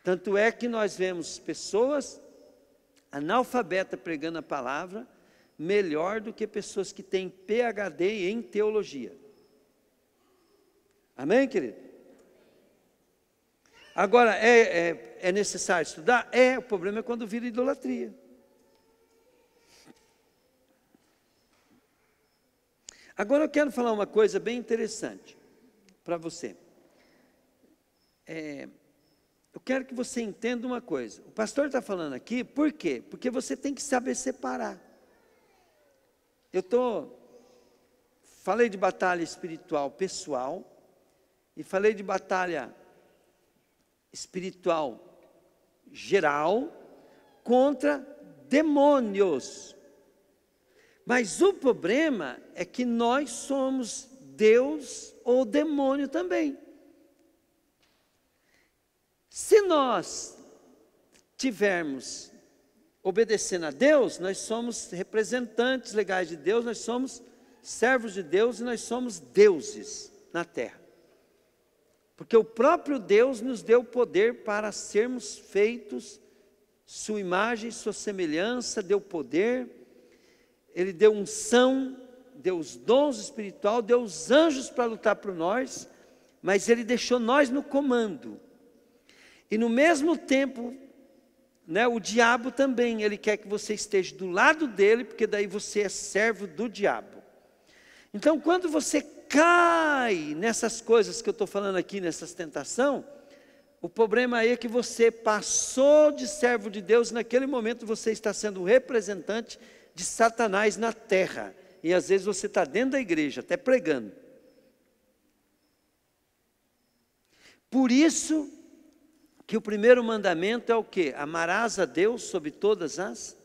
Tanto é que nós vemos pessoas analfabetas pregando a palavra melhor do que pessoas que têm PhD em teologia. Amém, querido? Agora, é necessário estudar? O problema é quando vira idolatria. Agora eu quero falar uma coisa bem interessante para você. Eu quero que você entenda uma coisa. O pastor está falando aqui, por quê? Porque você tem que saber separar. Falei de batalha espiritual pessoal, e falei de batalha espiritual geral contra demônios. Mas o problema é que nós somos Deus ou demônio também. Se nós tivermos obedecendo a Deus, nós somos representantes legais de Deus, nós somos servos de Deus e nós somos deuses na terra. Porque o próprio Deus nos deu poder para sermos feitos sua imagem, sua semelhança, deu poder, Ele deu unção, deu os dons espirituais, deu os anjos para lutar por nós, mas Ele deixou nós no comando. E no mesmo tempo, né, o diabo também, ele quer que você esteja do lado dele, porque daí você é servo do diabo. Então, quando você cai nessas coisas que eu estou falando aqui, nessas tentações, o problema aí é que você passou de servo de Deus, naquele momento você está sendo representante de Satanás na terra, e às vezes você está dentro da igreja, até pregando. Por isso que o primeiro mandamento é o quê? Amarás a Deus sobre todas as...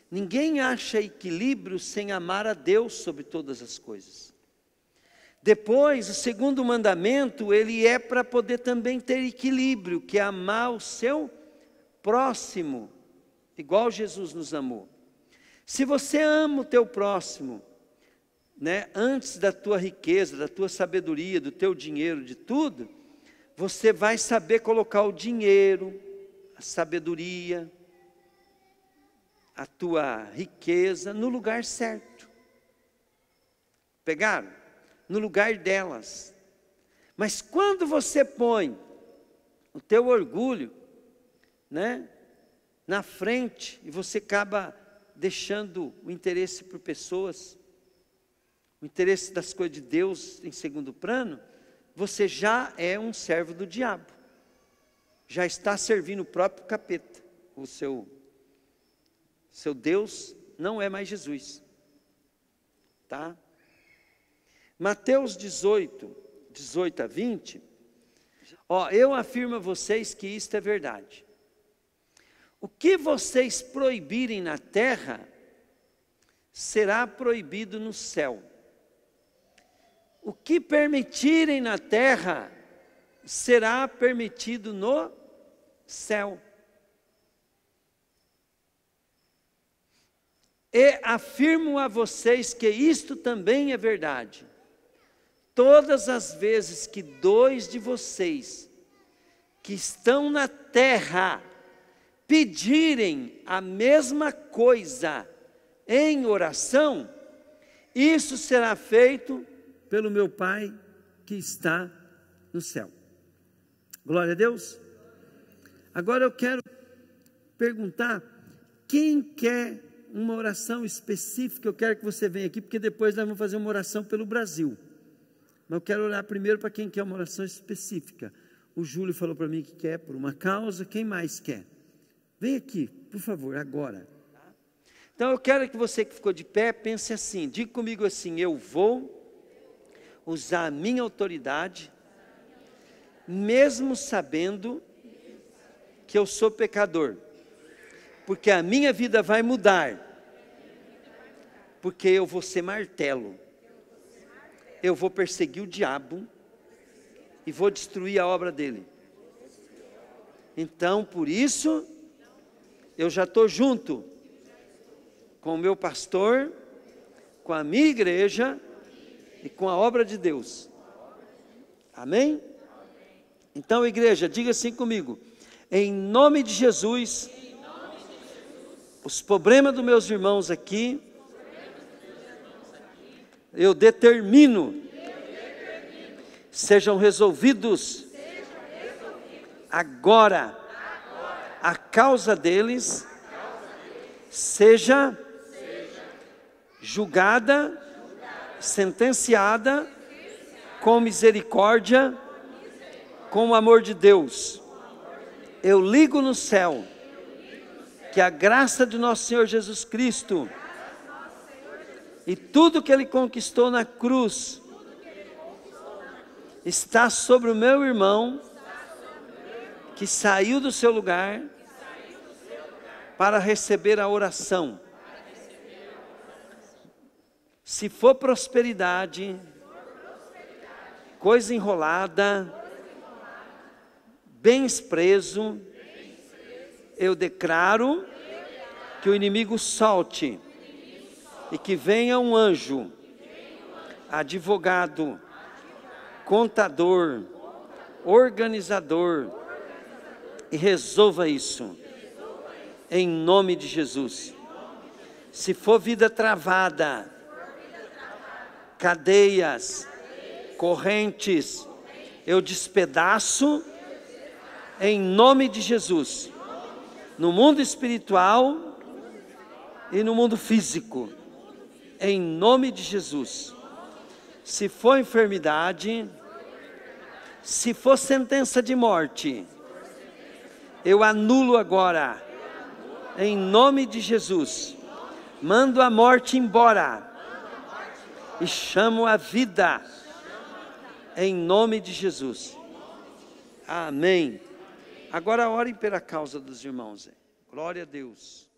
Ninguém acha equilíbrio sem amar a Deus sobre todas as coisas. Depois, o segundo mandamento, ele é para poder também ter equilíbrio, que é amar o seu próximo, igual Jesus nos amou. Se você ama o teu próximo, né, antes da tua riqueza, da tua sabedoria, do teu dinheiro, de tudo, você vai saber colocar o dinheiro, a sabedoria, a tua riqueza no lugar certo. Pegaram? No lugar delas. Mas quando você põe o teu orgulho, né, na frente, e você acaba deixando o interesse por pessoas, o interesse das coisas de Deus em segundo plano, você já é um servo do diabo. Já está servindo o próprio capeta. O seu Deus não é mais Jesus. Tá? Mateus 18, 18 a 20. Eu afirmo a vocês que isto é verdade. O que vocês proibirem na terra, será proibido no céu. O que permitirem na terra, será permitido no céu. E afirmo a vocês que isto também é verdade. Todas as vezes que 2 de vocês, que estão na terra, pedirem a mesma coisa em oração, isso será feito pelo meu Pai que está no céu. Glória a Deus. Agora eu quero perguntar, quem quer uma oração específica? Eu quero que você venha aqui, porque depois nós vamos fazer uma oração pelo Brasil. Mas eu quero orar primeiro para quem quer uma oração específica. O Júlio falou para mim que quer por uma causa. Quem mais quer? Vem aqui, por favor, agora. Então eu quero que você que ficou de pé, pense assim, diga comigo assim: eu vou usar a minha autoridade, mesmo sabendo que eu sou pecador, porque a minha vida vai mudar, porque eu vou ser martelo, eu vou perseguir o diabo e vou destruir a obra dele. Então, por isso, eu já estou junto com o meu pastor, com a minha igreja e com a obra de Deus. Amém? Então, igreja, diga assim comigo: em nome de Jesus, os problemas dos meus irmãos aqui, eu determino, sejam resolvidos agora. A causa deles seja julgada, sentenciada com misericórdia, com o amor de Deus. Eu ligo no céu que a graça de nosso Senhor Jesus Cristo e tudo que Ele conquistou na cruz está sobre o meu irmão que saiu do seu lugar para receber a oração. Se for prosperidade, coisa enrolada, bens preso, eu declaro que o inimigo solte e que venha um anjo, advogado, contador, organizador, e resolva isso, em nome de Jesus. Se for vida travada, cadeias, correntes, eu despedaço, em nome de Jesus, no mundo espiritual e no mundo físico, em nome de Jesus. Se for enfermidade, se for sentença de morte, eu anulo agora, em nome de Jesus. Mando a morte embora e chamo a vida, em nome de Jesus. Amém. Agora orem pela causa dos irmãos. Glória a Deus.